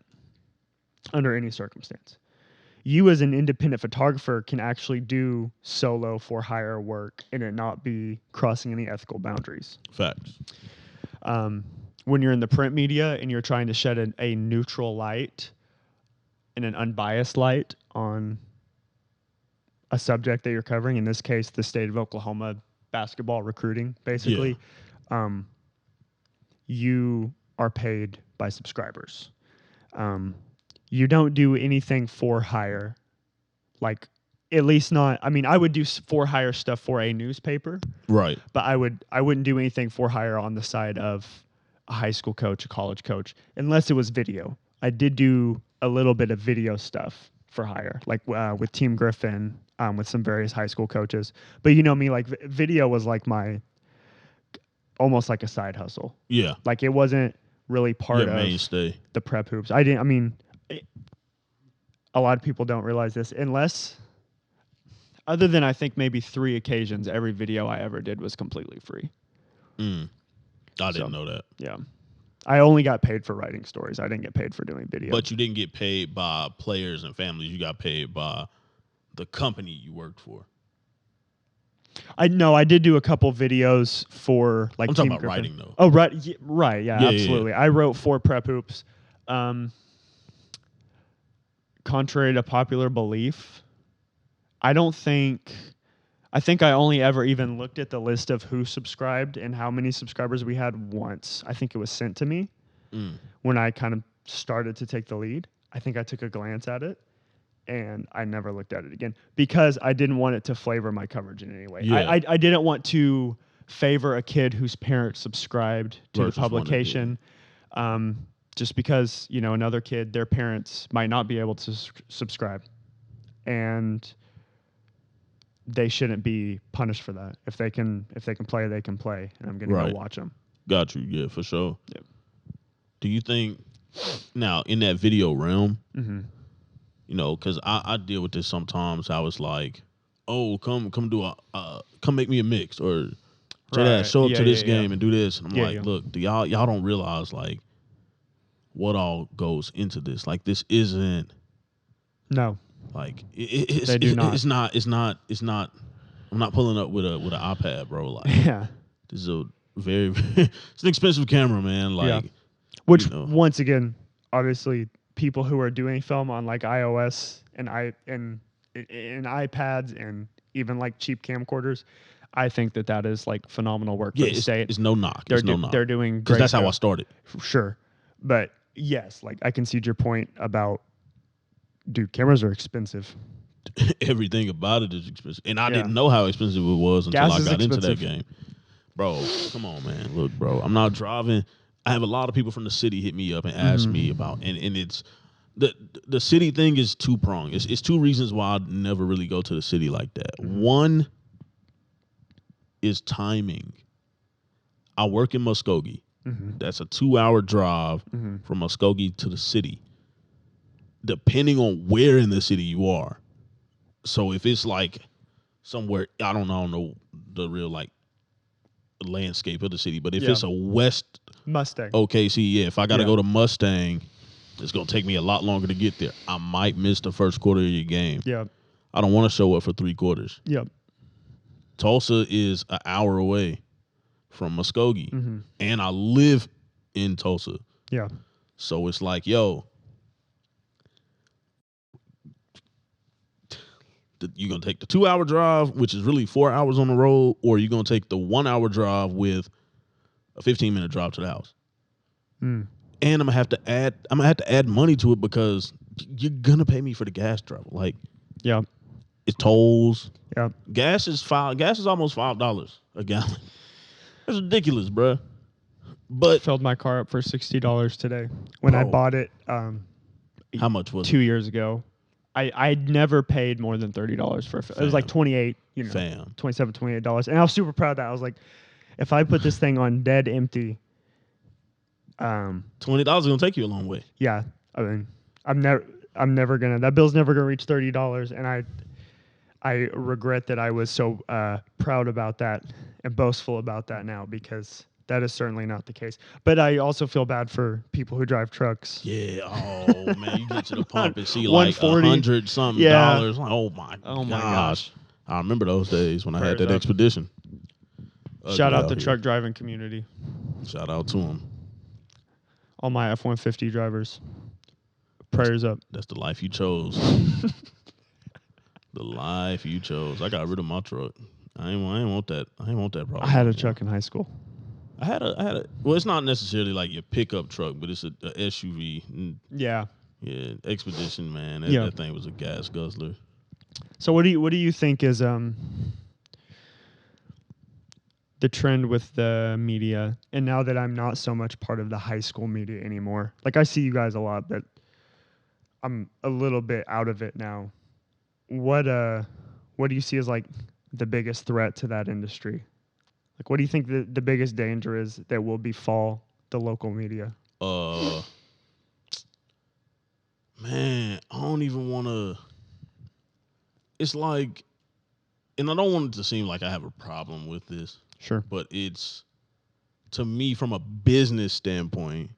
under any circumstance. You as an independent photographer can actually do solo for hire work and it not be crossing any ethical boundaries. Facts. When you're in the print media and you're trying to shed a neutral light and an unbiased light on a subject that you're covering, in this case, the state of Oklahoma basketball recruiting, basically, you are paid by subscribers. You don't do anything for hire, like at least not. I mean, I would do for hire stuff for a newspaper, right? But I wouldn't do anything for hire on the side of a high school coach, a college coach, unless it was video. I did do a little bit of video stuff for hire, like with Team Griffin, with some various high school coaches. But you know me, like video was like almost like a side hustle. Yeah, like it wasn't really part of mainstay. The Prep Hoops. A lot of people don't realize this, other than I think maybe 3 occasions, every video I ever did was completely free. I didn't know that. Yeah. I only got paid for writing stories. I didn't get paid for doing video. But you didn't get paid by players and families. You got paid by the company you worked for. I did do a couple videos for like. I'm talking Team about Griffin. writing though. Oh, right. Yeah, absolutely. Yeah. I wrote for Prep Hoops. Contrary to popular belief, I think I only ever even looked at the list of who subscribed and how many subscribers we had once. I think it was sent to me when I kind of started to take the lead. I think I took a glance at it and I never looked at it again because I didn't want it to flavor my coverage in any way. Yeah. I didn't want to favor a kid whose parents subscribed to the publication just because, another kid, their parents might not be able to subscribe. And they shouldn't be punished for that. If they can play, they can play, and I'm going to go watch them. Got you. Yeah, for sure. Yep. Do you think now in that video realm, because I deal with this sometimes. I was like, oh, come do come make me a mix or show up to this game and do this. And I'm look, y'all don't realize like what all goes into this. Like this isn't like they do not. It's not. I'm not pulling up with an iPad, bro. Like, this is a very it's an expensive camera, man. Like, which once again, obviously, people who are doing film on like iOS and iPads and even like cheap camcorders, I think that is like phenomenal work. Yeah, it's no knock. They're doing great. Because that's how I started. Sure, but yes, like I concede your point about. Dude, cameras are expensive. Everything about it is expensive. And I didn't know how expensive it was until I got into that game. Bro, come on, man. Look, bro, I'm not driving. I have a lot of people from the city hit me up and ask me about, and it's, the city thing is two-pronged. It's 2 reasons why I never really go to the city like that. One is timing. I work in Muskogee. That's a 2-hour drive from Muskogee to the city. Depending on where in the city you are. So if it's like somewhere, I don't know the real like landscape of the city, but if it's a West Mustang. OKC, if I got to go to Mustang, it's going to take me a lot longer to get there. I might miss the first quarter of your game. Yeah. I don't want to show up for 3 quarters. Yep. Tulsa is an hour away from Muskogee, and I live in Tulsa. Yeah. So it's like, yo, you're gonna take the 2-hour drive, which is really 4 hours on the road, or you're gonna take the 1 hour drive with a 15-minute drive to the house. Mm. And I'm gonna have to add money to it because you're gonna pay me for the gas travel. Like, Yeah. it's tolls. Yeah. Gas is almost $5 a gallon. That's ridiculous, bruh. But Filled my car up for $60 today when I Bro. bought it. how much was 2 years ago? I'd never paid more than $30 for it. It was like 28, Fam. $27, $28. And I was super proud of that. I was like, if I put this thing on dead empty, $20 is gonna take you a long way. yeah, I mean, I'm never gonna, that bill's never gonna reach $30. And I regret that I was so proud about that and boastful about that now, because that is certainly not the case. But I also feel bad for people who drive trucks. Yeah. Oh man, you get to the pump and see like $100-something. Yeah. Like, oh my gosh. I remember those days when I had that expedition. Shout out the truck driving community. Shout out to them. All my F-150 drivers. Prayers up. That's the life you chose. The life you chose. I got rid of my truck. I ain't want that. I ain't want that problem. I had a truck in high school. I had a. Well, it's not necessarily like your pickup truck, but it's a SUV. Yeah. Yeah, Expedition, man. That thing was a gas guzzler. So what do you think is the trend with the media? And now that I'm not so much part of the high school media anymore, like I see you guys a lot, but I'm a little bit out of it now. What do you see as like the biggest threat to that industry? Like, what do you think the biggest danger is that will befall the local media? Man, I don't even want to. It's like, and I don't want it to seem like I have a problem with this. Sure. But it's, to me, from a business standpoint,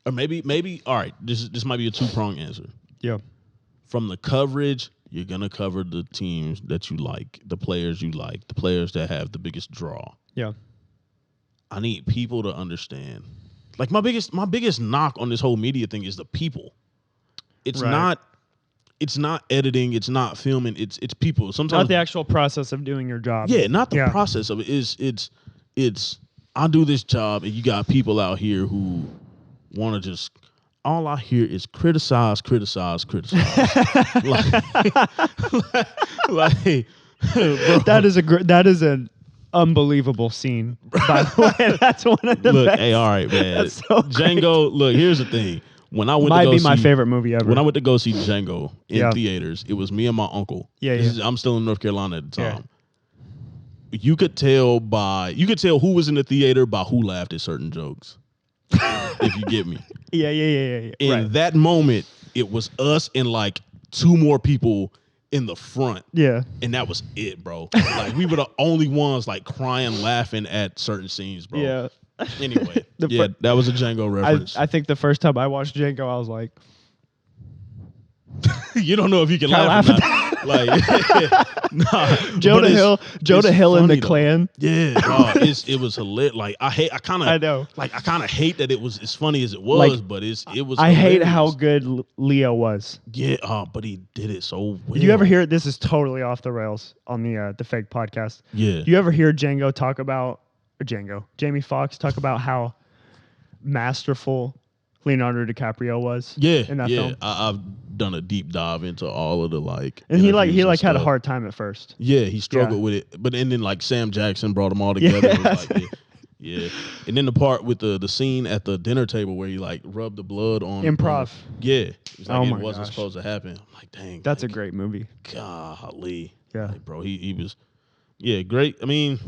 or maybe, all right, this might be a two-pronged answer. Yeah. From the coverage, you're going to cover the teams that you like, the players that have the biggest draw. Yeah. I need people to understand. Like, my biggest knock on this whole media thing is the people. It's not editing, it's not filming, it's people. Sometimes not the actual process of doing your job. Yeah, not the process of it. It's I do this job and you got people out here who want to just, all I hear is criticize. like, bro. That is an unbelievable scene. By the way, that's one of the best. Hey, all right, man. That's so Django. Look, here's the thing. When I went might to go be see, my favorite movie ever. When I went to go see Django in theaters, it was me and my uncle. I'm still in North Carolina at the time. Yeah. You could tell who was in the theater by who laughed at certain jokes. If you get me. Yeah. In that moment, it was us and like two more people in the front. Yeah. And that was it, bro. Like, we were the only ones like crying, laughing at certain scenes, bro. Yeah. Anyway, that was a Django reference. I think the first time I watched Django, I was like, you don't know if you can laugh or not. Like, nah. Jonah Hill and the Klan. Yeah, it was hilarious. Like, I kind of hate that it was as funny as it was, like, but it was. I hate how good Leo was. Yeah, but he did it so well. Did you ever hear? This is totally off the rails on the fake podcast. Yeah. Do you ever hear Jamie Foxx talk about how masterful Leonardo Dicaprio was? Yeah, in that film. I've done a deep dive into all of the like. And he had a hard time at first. Yeah, he struggled with it, but then like Sam Jackson brought them all together. It was like, yeah. And then the part with the scene at the dinner table where he like rubbed the blood on improv. It was like it wasn't supposed to happen. I'm like, dang, that's a great movie. Golly, yeah, like, bro, he was, great. I mean.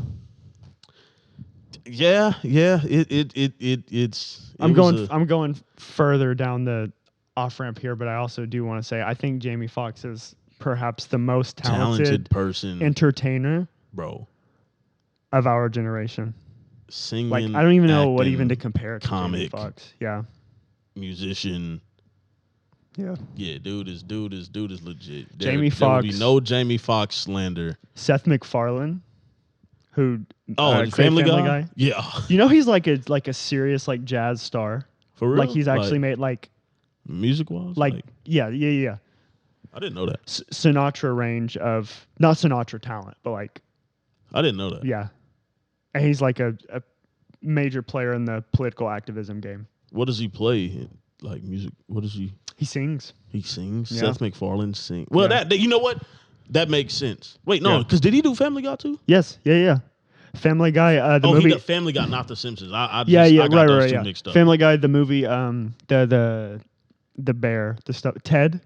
Yeah. I'm going further down the off ramp here, but I also do want to say I think Jamie Foxx is perhaps the most talented person, entertainer, bro, of our generation. Singing, like I don't even know acting, what even to compare to comic, Jamie Foxx. Yeah, musician. Yeah, dude is legit. Jamie Foxx. There will be no Jamie Foxx slander. Seth MacFarlane. Who? Family Guy? Yeah. You know he's like a serious like jazz star. For real? Like he's actually made like music wise. Like yeah. I didn't know that. Sinatra range of, not Sinatra talent, but like, I didn't know that. yeah. And he's like a major player in the political activism game. What does he play? Like music? What does he? He sings. He sings. Yeah. Seth MacFarlane sings. Well, Yeah. that you know what? That makes sense. Wait, no, Yeah. because did he do Family Guy too? Yes. Yeah. Family Guy. The movie. He got Family Guy, not The Simpsons. I Yeah. got those two Yeah. mixed up. Family Guy, the movie. The bear, the stuff. Ted.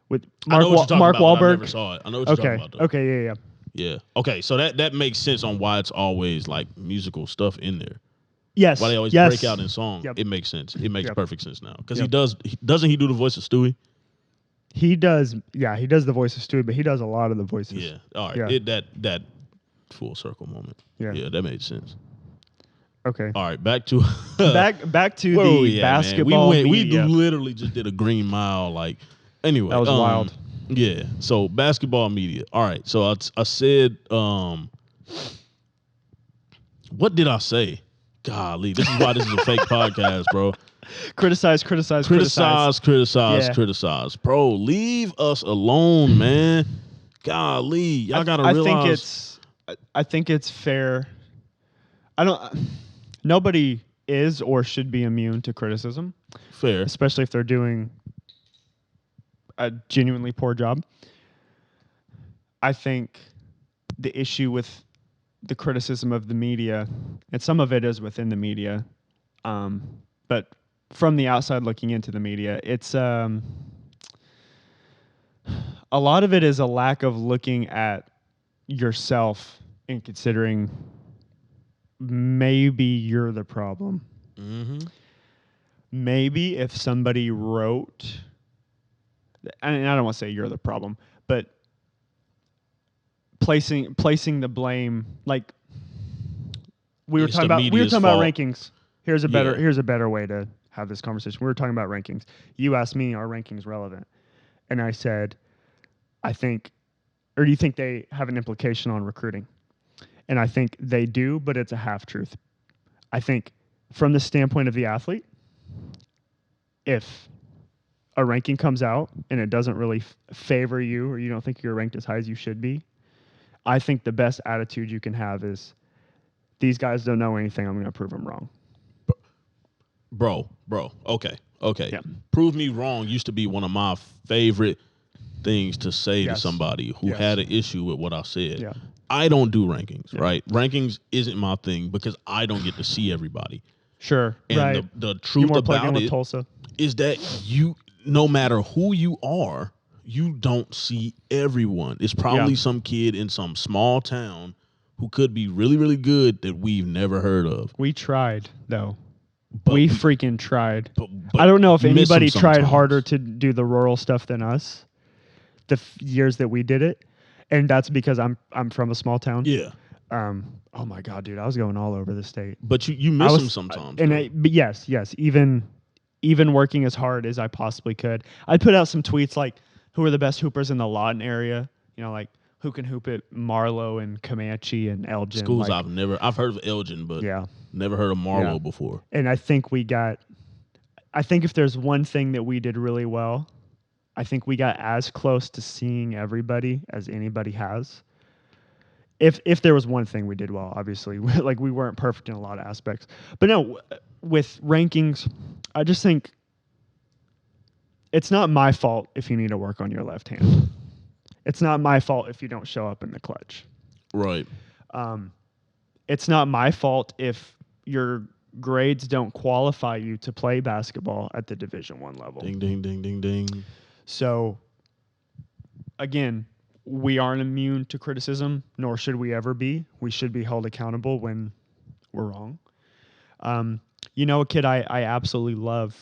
With I know what you're talking Mark about, but I Wahlberg. never saw it. I know what you're talking about. Though. Okay. Yeah. Yeah. Okay. So that makes sense on why it's always like musical stuff in there. Yes. Why they always break out in song. Yep. It makes sense. It makes perfect sense now because Yep. Doesn't he do the voice of Stewie? He does. Yeah, he does the voice of Stewie, but he does a lot of the voices. Yeah. All right. Yeah. That full circle moment. Yeah. Yeah. That made sense. Okay. All right. Back to back to where were the we at, man? basketball. We media. literally just did a green mile. Like anyway, That was wild. Yeah. So basketball media. All right. So I said, what did I say? Golly, this is why this is a fake podcast, bro. Criticize. Criticize. Bro, leave us alone, man. Golly, y'all gotta realize. I think it's fair. Nobody is or should be immune to criticism, Fair. especially if they're doing a genuinely poor job. I think the issue with the criticism of the media, and some of it is within the media, but from the outside looking into the media, it's a lot of it is a lack of looking at yourself and considering maybe you're the problem. Mm-hmm. Maybe if somebody wrote, and I don't want to say you're the problem, but placing the blame, like we were talking about rankings. Here's a better way to have this conversation. We were talking about rankings. You asked me, are rankings relevant? And I said, I think, or do you think they have an implication on recruiting? And I think they do, but it's a half truth. I think from the standpoint of the athlete, if a ranking comes out and it doesn't really favor you, or you don't think you're ranked as high as you should be, I think the best attitude you can have is, these guys don't know anything. I'm going to prove them wrong. Bro. Okay. Yeah. Prove me wrong used to be one of my favorite things to say to somebody who had an issue with what I said. Yeah. I don't do rankings, right? Rankings isn't my thing because I don't get to see everybody. Sure. And right. the truth about it Tulsa. is that you, no matter who you are, you don't see everyone. It's probably some kid in some small town who could be really, really good that we've never heard of. We tried, though. But we freaking tried. But I don't know if anybody tried sometimes. harder to do the rural stuff than us the years that we did it. And that's because I'm from a small town. Yeah. Oh my God, dude, I was going all over the state. But you miss them sometimes. But yes. Even working as hard as I possibly could, I'd put out some tweets like, who are the best hoopers in the Lawton area? You know, like who can hoop at Marlow and Comanche and Elgin. Schools I've heard of Elgin, but never heard of Marlow before. And I think if there's one thing that we did really well, I think we got as close to seeing everybody as anybody has. If there was one thing we did well, obviously, like we weren't perfect in a lot of aspects. But no, with rankings, I just think it's not my fault if you need to work on your left hand. It's not my fault if you don't show up in the clutch. Right. It's not my fault if your grades don't qualify you to play basketball at the Division I level. Ding, ding, ding, ding, ding. So, again, we aren't immune to criticism, nor should we ever be. We should be held accountable when we're wrong. You know, a kid I absolutely love,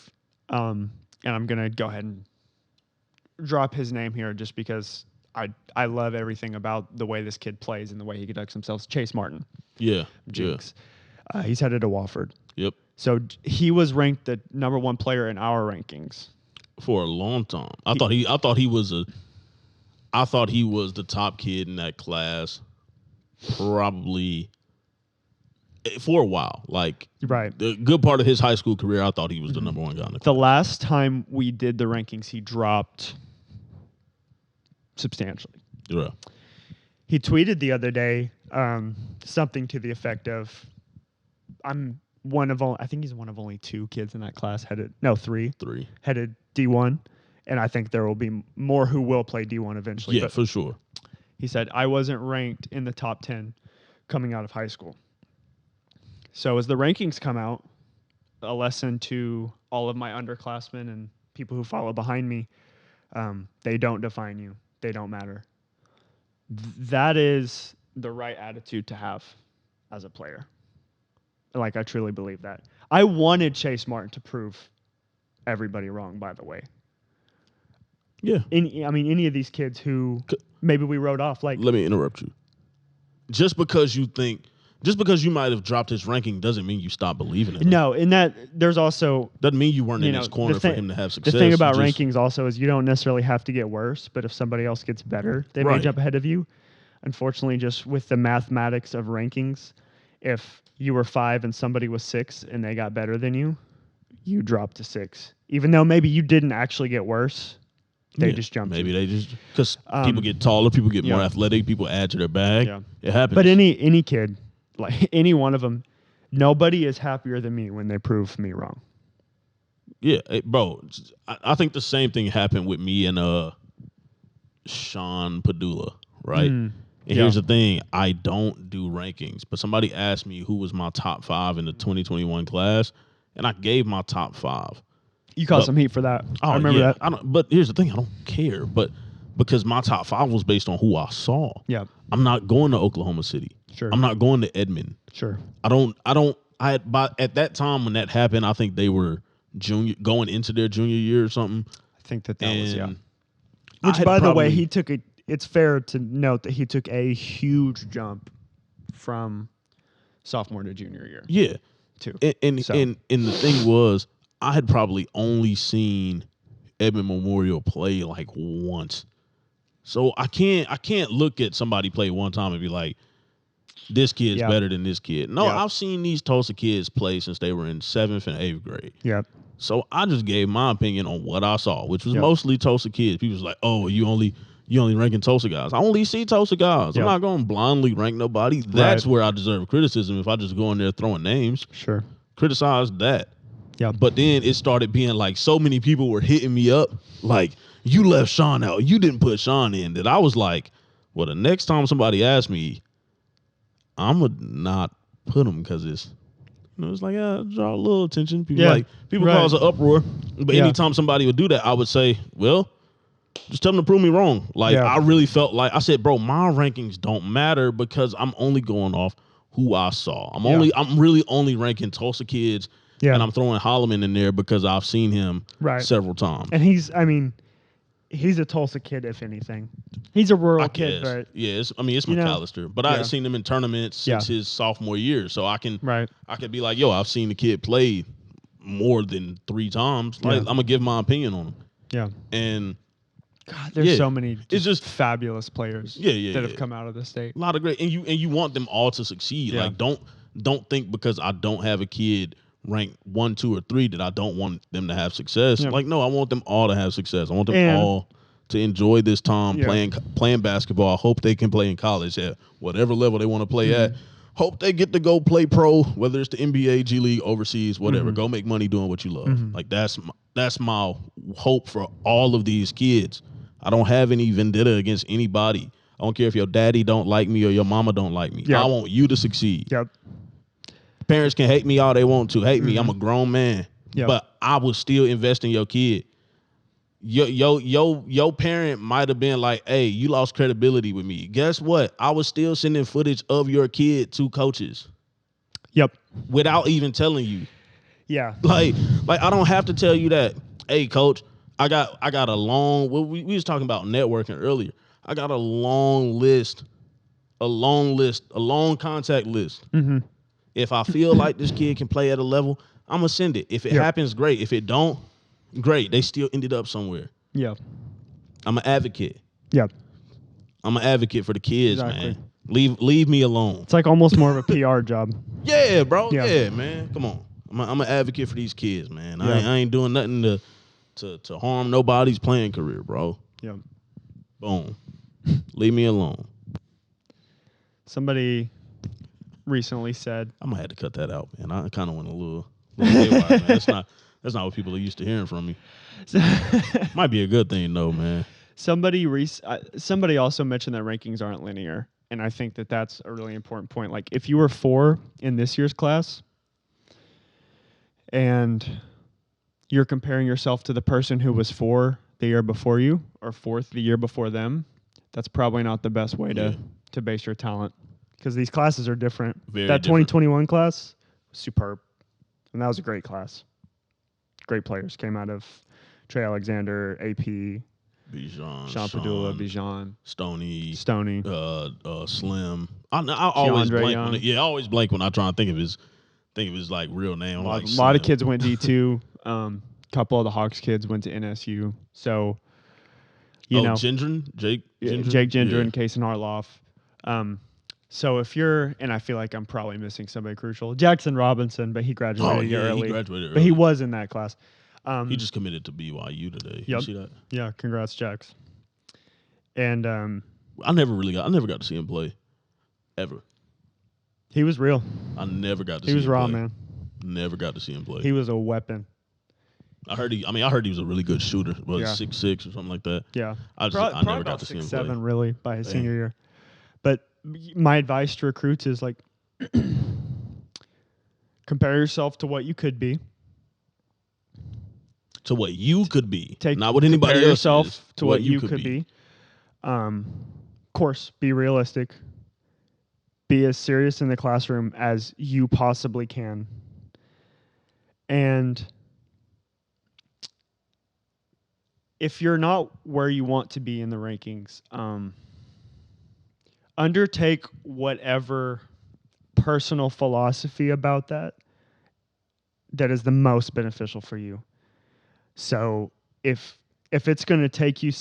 and I'm going to go ahead and drop his name here just because I love everything about the way this kid plays and the way he conducts himself. Chase Martin. Yeah. Jinx. He's headed to Wofford. Yep. So he was ranked the number one player in our rankings for a long time. I thought he was the top kid in that class. Probably for a while. Like, Right. the good part of his high school career, I thought he was the number one guy in the class. The last time we did the rankings, he dropped substantially. Yeah. He tweeted the other day something to the effect of, I think he's one of only 2 kids in that class three headed D1. And I think there will be more who will play D1 eventually. Yeah, for sure. He said, I wasn't ranked in the top 10 coming out of high school. So as the rankings come out, a lesson to all of my underclassmen and people who follow behind me, they don't define you. They don't matter. That is the right attitude to have as a player. Like, I truly believe that. I wanted Chase Martin to prove everybody wrong, by the way. Yeah. Any of these kids who maybe we wrote off. Like, let me interrupt you. Just because you might have dropped his ranking doesn't mean you stop believing in him. No, in that there's also doesn't mean you weren't in his corner for him to have success. The thing about rankings also is you don't necessarily have to get worse, but if somebody else gets better, they may jump ahead of you. Unfortunately, just with the mathematics of rankings, if you were 5 and somebody was 6 and they got better than you, you dropped to 6. Even though maybe you didn't actually get worse, they just jumped. Maybe they just, because people get taller, people get more athletic, people add to their bag. Yeah. It happens. But any kid, like any one of them, nobody is happier than me when they prove me wrong. Yeah, bro. I think the same thing happened with me and Sean Padula, right? And here's the thing. I don't do rankings, but somebody asked me who was my top 5 in the 2021 class, and I gave my top 5. You caught some heat for that. I remember that. But here's the thing. I don't care. But because my top 5 was based on who I saw. Yeah. I'm not going to Oklahoma City. Sure. I'm not going to Edmond. Sure. At that time when that happened, I think they were going into their junior year or something. I think that was, yeah. Which, by the way, it's fair to note that he took a huge jump from sophomore to junior year. Yeah. Too. And the thing was, I had probably only seen Edmond Memorial play like once. So I can't look at somebody play one time and be like, this kid's better than this kid. No, I've seen these Tulsa kids play since they were in 7th and 8th grade. Yep. So I just gave my opinion on what I saw, which was mostly Tulsa kids. People was like, oh, you only ranking Tulsa guys. I only see Tulsa guys. I'm not going to blindly rank nobody. That's where I deserve criticism if I just go in there throwing names. Sure. Criticize that. Yeah. But then it started being like so many people were hitting me up like, you left Sean out. You didn't put Sean in. That I was like, well, the next time somebody asks me, I'm going to not put him because it's like, draw a little attention. People cause an uproar. But anytime somebody would do that, I would say, well, just tell them to prove me wrong. Like, I really felt like, I said, bro, my rankings don't matter because I'm only going off who I saw. I'm really only ranking Tulsa kids. Yeah. And I'm throwing Holloman in there because I've seen him several times. And he's a Tulsa kid, if anything. He's a rural kid, but it's McAllister. But I've seen him in tournaments since his sophomore year, so I can be like, yo, I've seen the kid play more than 3 times. Like, I'm gonna give my opinion on him. Yeah, and God, there's so many just fabulous players. That have come out of the state. A lot of great, and you want them all to succeed. Yeah. Like, don't think because I don't have a kid ranked 1, 2, or 3 that I don't want them to have success. Yeah. Like, no, I want them all to have success. I want them all to enjoy this time playing basketball. I hope they can play in college at whatever level they want to play at. Hope they get to go play pro, whether it's the NBA, G League, overseas, whatever. Go make money doing what you love. Like, that's my hope for all of these kids. I don't have any vendetta against anybody. I don't care if your daddy don't like me or your mama don't like me. I want you to succeed. Yep. Parents can hate me all they want to. Hate me. I'm a grown man. Yep. But I will still invest in your kid. Your parent might have been like, hey, you lost credibility with me. Guess what? I was still sending footage of your kid to coaches. Yep. Without even telling you. Yeah. Like I don't have to tell you that, hey, coach, I got a long, we was talking about networking earlier. I got a long contact list. If I feel like this kid can play at a level, I'm going to send it. If it happens, great. If it don't, great. They still ended up somewhere. Yeah. I'm an advocate. Yeah. I'm an advocate for the kids, man. Leave me alone. It's like almost more of a PR job. Yeah, bro. Yeah. Yeah, man. Come on. I'm an advocate for these kids, man. Yeah. I ain't doing nothing to harm nobody's playing career, bro. Yeah. Boom. Leave me alone. Somebody recently said, I might have to cut that out, man. I kind of went a little haywire, man. That's not what people are used to hearing from me. Might be a good thing, though, man. somebody also mentioned that rankings aren't linear, and I think that that's a really important point. Like, if you were 4 in this year's class, and you're comparing yourself to the person who was 4 the year before you, or 4th the year before them, that's probably not the best way to base your talent, because these classes are different. Very that different. 2021 class was superb, and that was a great class. Great players came out of Trey Alexander, AP, Bijan, Sean Padula, Bijan, Stoney, Keandre Slim. I always blank Young. I always blank when I try to think of his like real name. A Like lot of Slim. kids went D2. Couple of the Hawks kids went to NSU. So, you know, Gendron, Jake Gendron, Kason Harloff. So if you're, and I feel like I'm probably missing somebody crucial, Jackson Robinson, but he graduated a year early. He graduated early. But he was in that class. He just committed to BYU today. Yep. You see that? Yeah, congrats, Jax. And I never got to see him play, ever. he was real. I never got to see him play. He was raw, man. Never got to see him play. He was a weapon. I heard he was a really good shooter. Was 6'6" or something like that. Yeah. I never got to see him play. 6'7" really by his senior year. But my advice to recruits is like compare yourself to what you could be. To what you could be, not what anybody compare else yourself is. to what you could be. Of course, be realistic. Be as serious in the classroom as you possibly can. And if you're not where you want to be in the rankings, undertake whatever personal philosophy about that is the most beneficial for you. So if it's going to take you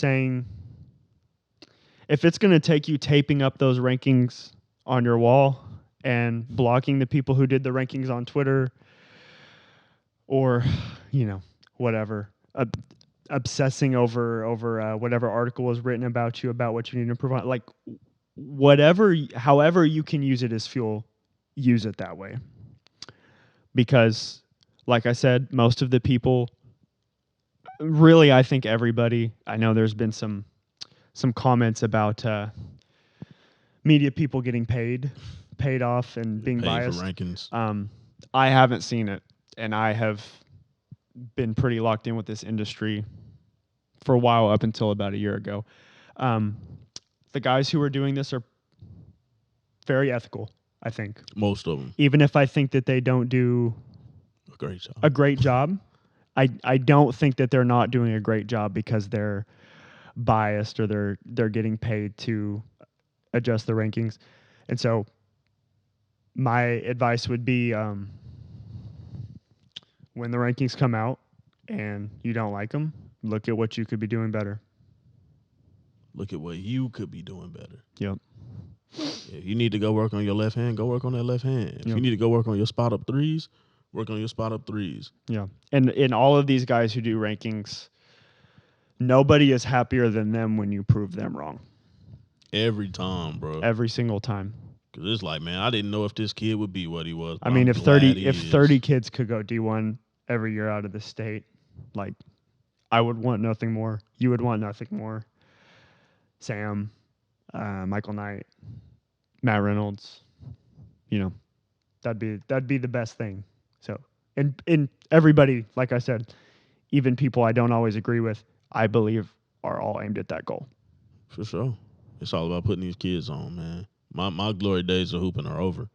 taping up those rankings on your wall and blocking the people who did the rankings on Twitter, or, you know, whatever, obsessing over whatever article was written about you, about what you need to provide, like however you can use it as fuel, use it that way. Because, like I said, most of the people, really, I think everybody, I know there's been some comments about media people getting paid off and being biased. For rankings. I haven't seen it, and I have been pretty locked in with this industry for a while, up until about a year ago. The guys who are doing this are very ethical, I think. Most of them. Even if I think that they don't do a great job, I don't think that they're not doing a great job because they're biased or they're getting paid to adjust the rankings. And so my advice would be, when the rankings come out and you don't like them, look at what you could be doing better. Look at what you could be doing better. Yep. If you need to go work on your left hand, go work on that left hand. If you need to go work on your spot up threes, work on your spot up threes. Yeah. And in all of these guys who do rankings, nobody is happier than them when you prove them wrong. Every time, bro. Every single time. Because it's like, man, I didn't know if this kid would be what he was. I mean, if 30 kids could go D1 every year out of the state, like, I would want nothing more. You would want nothing more. Sam, Michael Knight, Matt Reynolds, you know, that'd be the best thing. So, and everybody, like I said, even people I don't always agree with, I believe are all aimed at that goal. For sure. It's all about putting these kids on, man. My glory days of hooping are over.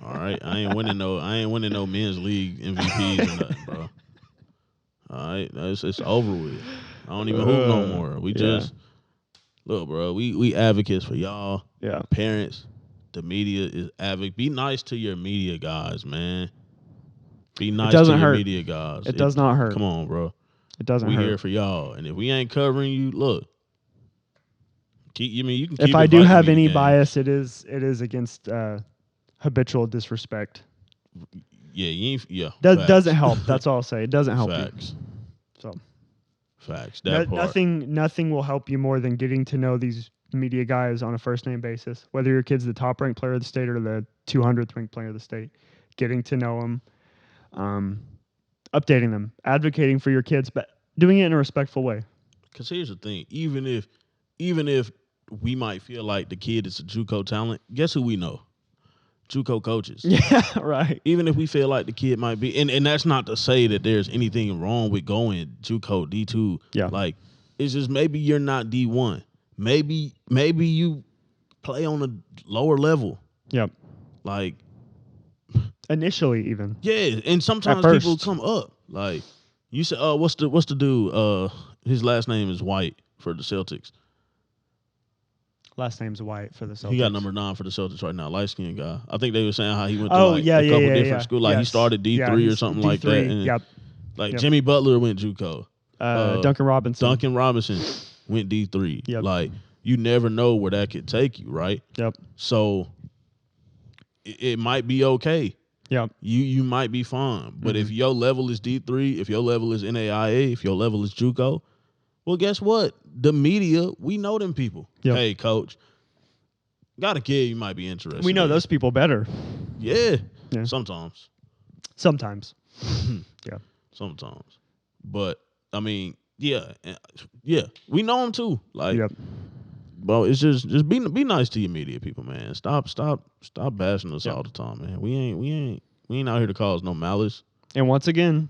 All right, I ain't winning no men's league MVPs or nothing, bro. All right, it's over with. I don't even hoop no more. We just look, bro. We advocates for y'all. Yeah, parents. The media is advocate. Be nice to your media guys, man. Be nice to your media guys. It does not hurt. Come on, bro. It doesn't hurt. We here for y'all, and if we ain't covering you, look. You mean you can keep If I it do Viking have media any games. bias, it is against habitual disrespect. Yeah, you ain't, yeah. Doesn't help. That's all I'll say. It doesn't help Facts. you. So Facts. That part. nothing will help you more than getting to know these media guys on a first name basis. Whether your kid's the top ranked player of the state or the 200th ranked player of the state, getting to know them, updating them, advocating for your kids, but doing it in a respectful way. Because here's the thing: even if we might feel like the kid is a JUCO talent, guess who we know? JUCO coaches. Yeah, right. Even if we feel like the kid might be, and that's not to say that there's anything wrong with going JUCO D2. Yeah. Like, it's just maybe you're not D1. Maybe you play on a lower level. Yep. Like, initially even. yeah, and sometimes people come up. Like, you said, what's the dude? His last name is White for the Celtics. Last name's White for the Celtics. He got number 9 for the Celtics right now, light skinned guy. I think they were saying how he went to a couple different schools. Like he started D3 or something like that. And like Jimmy Butler went JUCO. Duncan Robinson went D3. Yep. Like you never know where that could take you, right? Yep. So it might be okay. Yep. You might be fine. But if your level is D3, if your level is NAIA, if your level is JUCO, well, guess what? The media, we know them people. Yep. Hey, coach, got a kid you might be interested We know in. those people better. Yeah. Yeah. Sometimes. Yeah. Sometimes. But, I mean, yeah. We know them too. Like, Yep. bro, it's just be nice to your media people, man. Stop bashing us all the time, man. We ain't out here to cause no malice. And once again,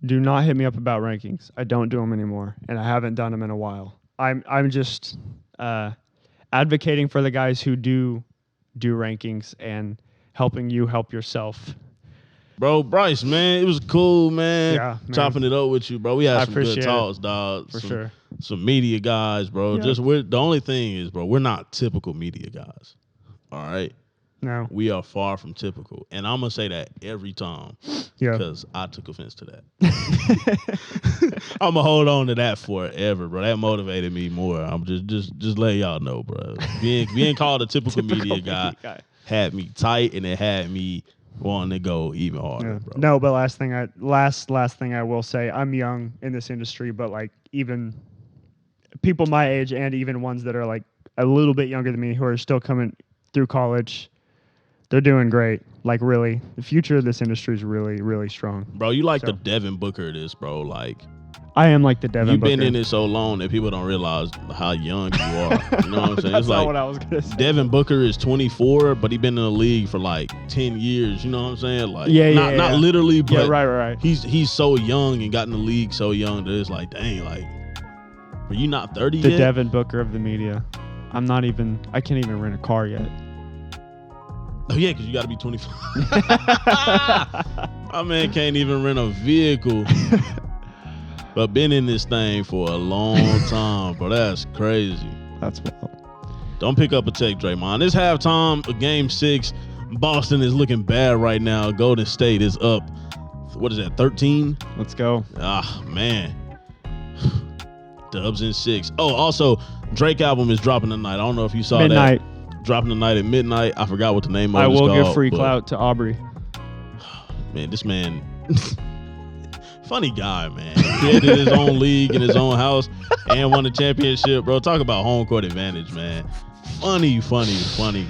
do not hit me up about rankings. I don't do them anymore, and I haven't done them in a while. I'm just advocating for the guys who do rankings and helping you help yourself. Bro, Bryce, man, it was cool, man. Yeah, man. Chopping it up with you, bro. We had some good appreciate talks, dog. For sure. Some media guys, bro. Yeah. The only thing is, bro, we're not typical media guys. All right? No. We are far from typical. And I'm going to say that every time. Yeah. Because I took offense to that. I'm going to hold on to that forever, bro. That motivated me more. I'm just letting y'all know, bro. Being called a typical media guy had me tight, and it had me wanting to go even harder, bro. No, but last thing I will say, I'm young in this industry, but like even people my age and even ones that are like a little bit younger than me who are still coming through college, they're doing great. Like really, the future of this industry is really, really strong. Bro, you like the Devin Booker of this, bro. Like, I am like the Devin you've Booker. been in it so long that people don't realize how young you are. You know what I'm saying? That's It's not like what I was gonna say. Devin Booker is 24, but he been in the league for like 10 years. You know what I'm saying? Like, not literally, but yeah, right. He's so young and got in the league so young that it's like, dang, like, are you not 30 The yet? Devin Booker of the media. I can't even rent a car yet. Oh yeah, because you got to be 25. My man can't even rent a vehicle. But been in this thing for a long time, bro. That's crazy. That's wild. Don't pick up a tech, Draymond. It's halftime of Game 6. Boston is looking bad right now. Golden State is up. What is that, 13? Let's go. Ah, man. Dubs in 6. Oh, also, Drake album is dropping tonight. I don't know if you saw Midnight. that. Dropping tonight at midnight. I forgot what the name of it is I will called. give free clout to Aubrey. Man, this man... Funny guy, man. Created his own league in his own house and won the championship, bro. Talk about home court advantage, man. Funny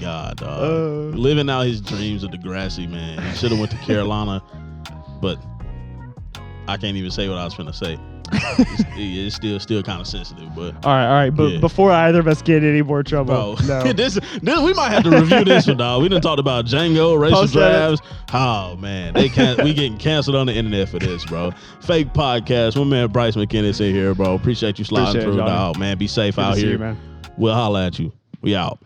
guy, dog. Living out his dreams of Degrassi, man. He should have went to Carolina, but I can't even say what I was finna say. It's still kind of sensitive, but all right. But before either of us get in any more trouble, bro, no. this we might have to review this one, dog. We done talked about Django, racial drafts. Oh man, we getting canceled on the internet for this, bro. Fake podcast. My man Bryce McKinnis in here, bro. Appreciate you sliding through, dog. Man, be safe out here. See you, man. We'll holler at you. We out.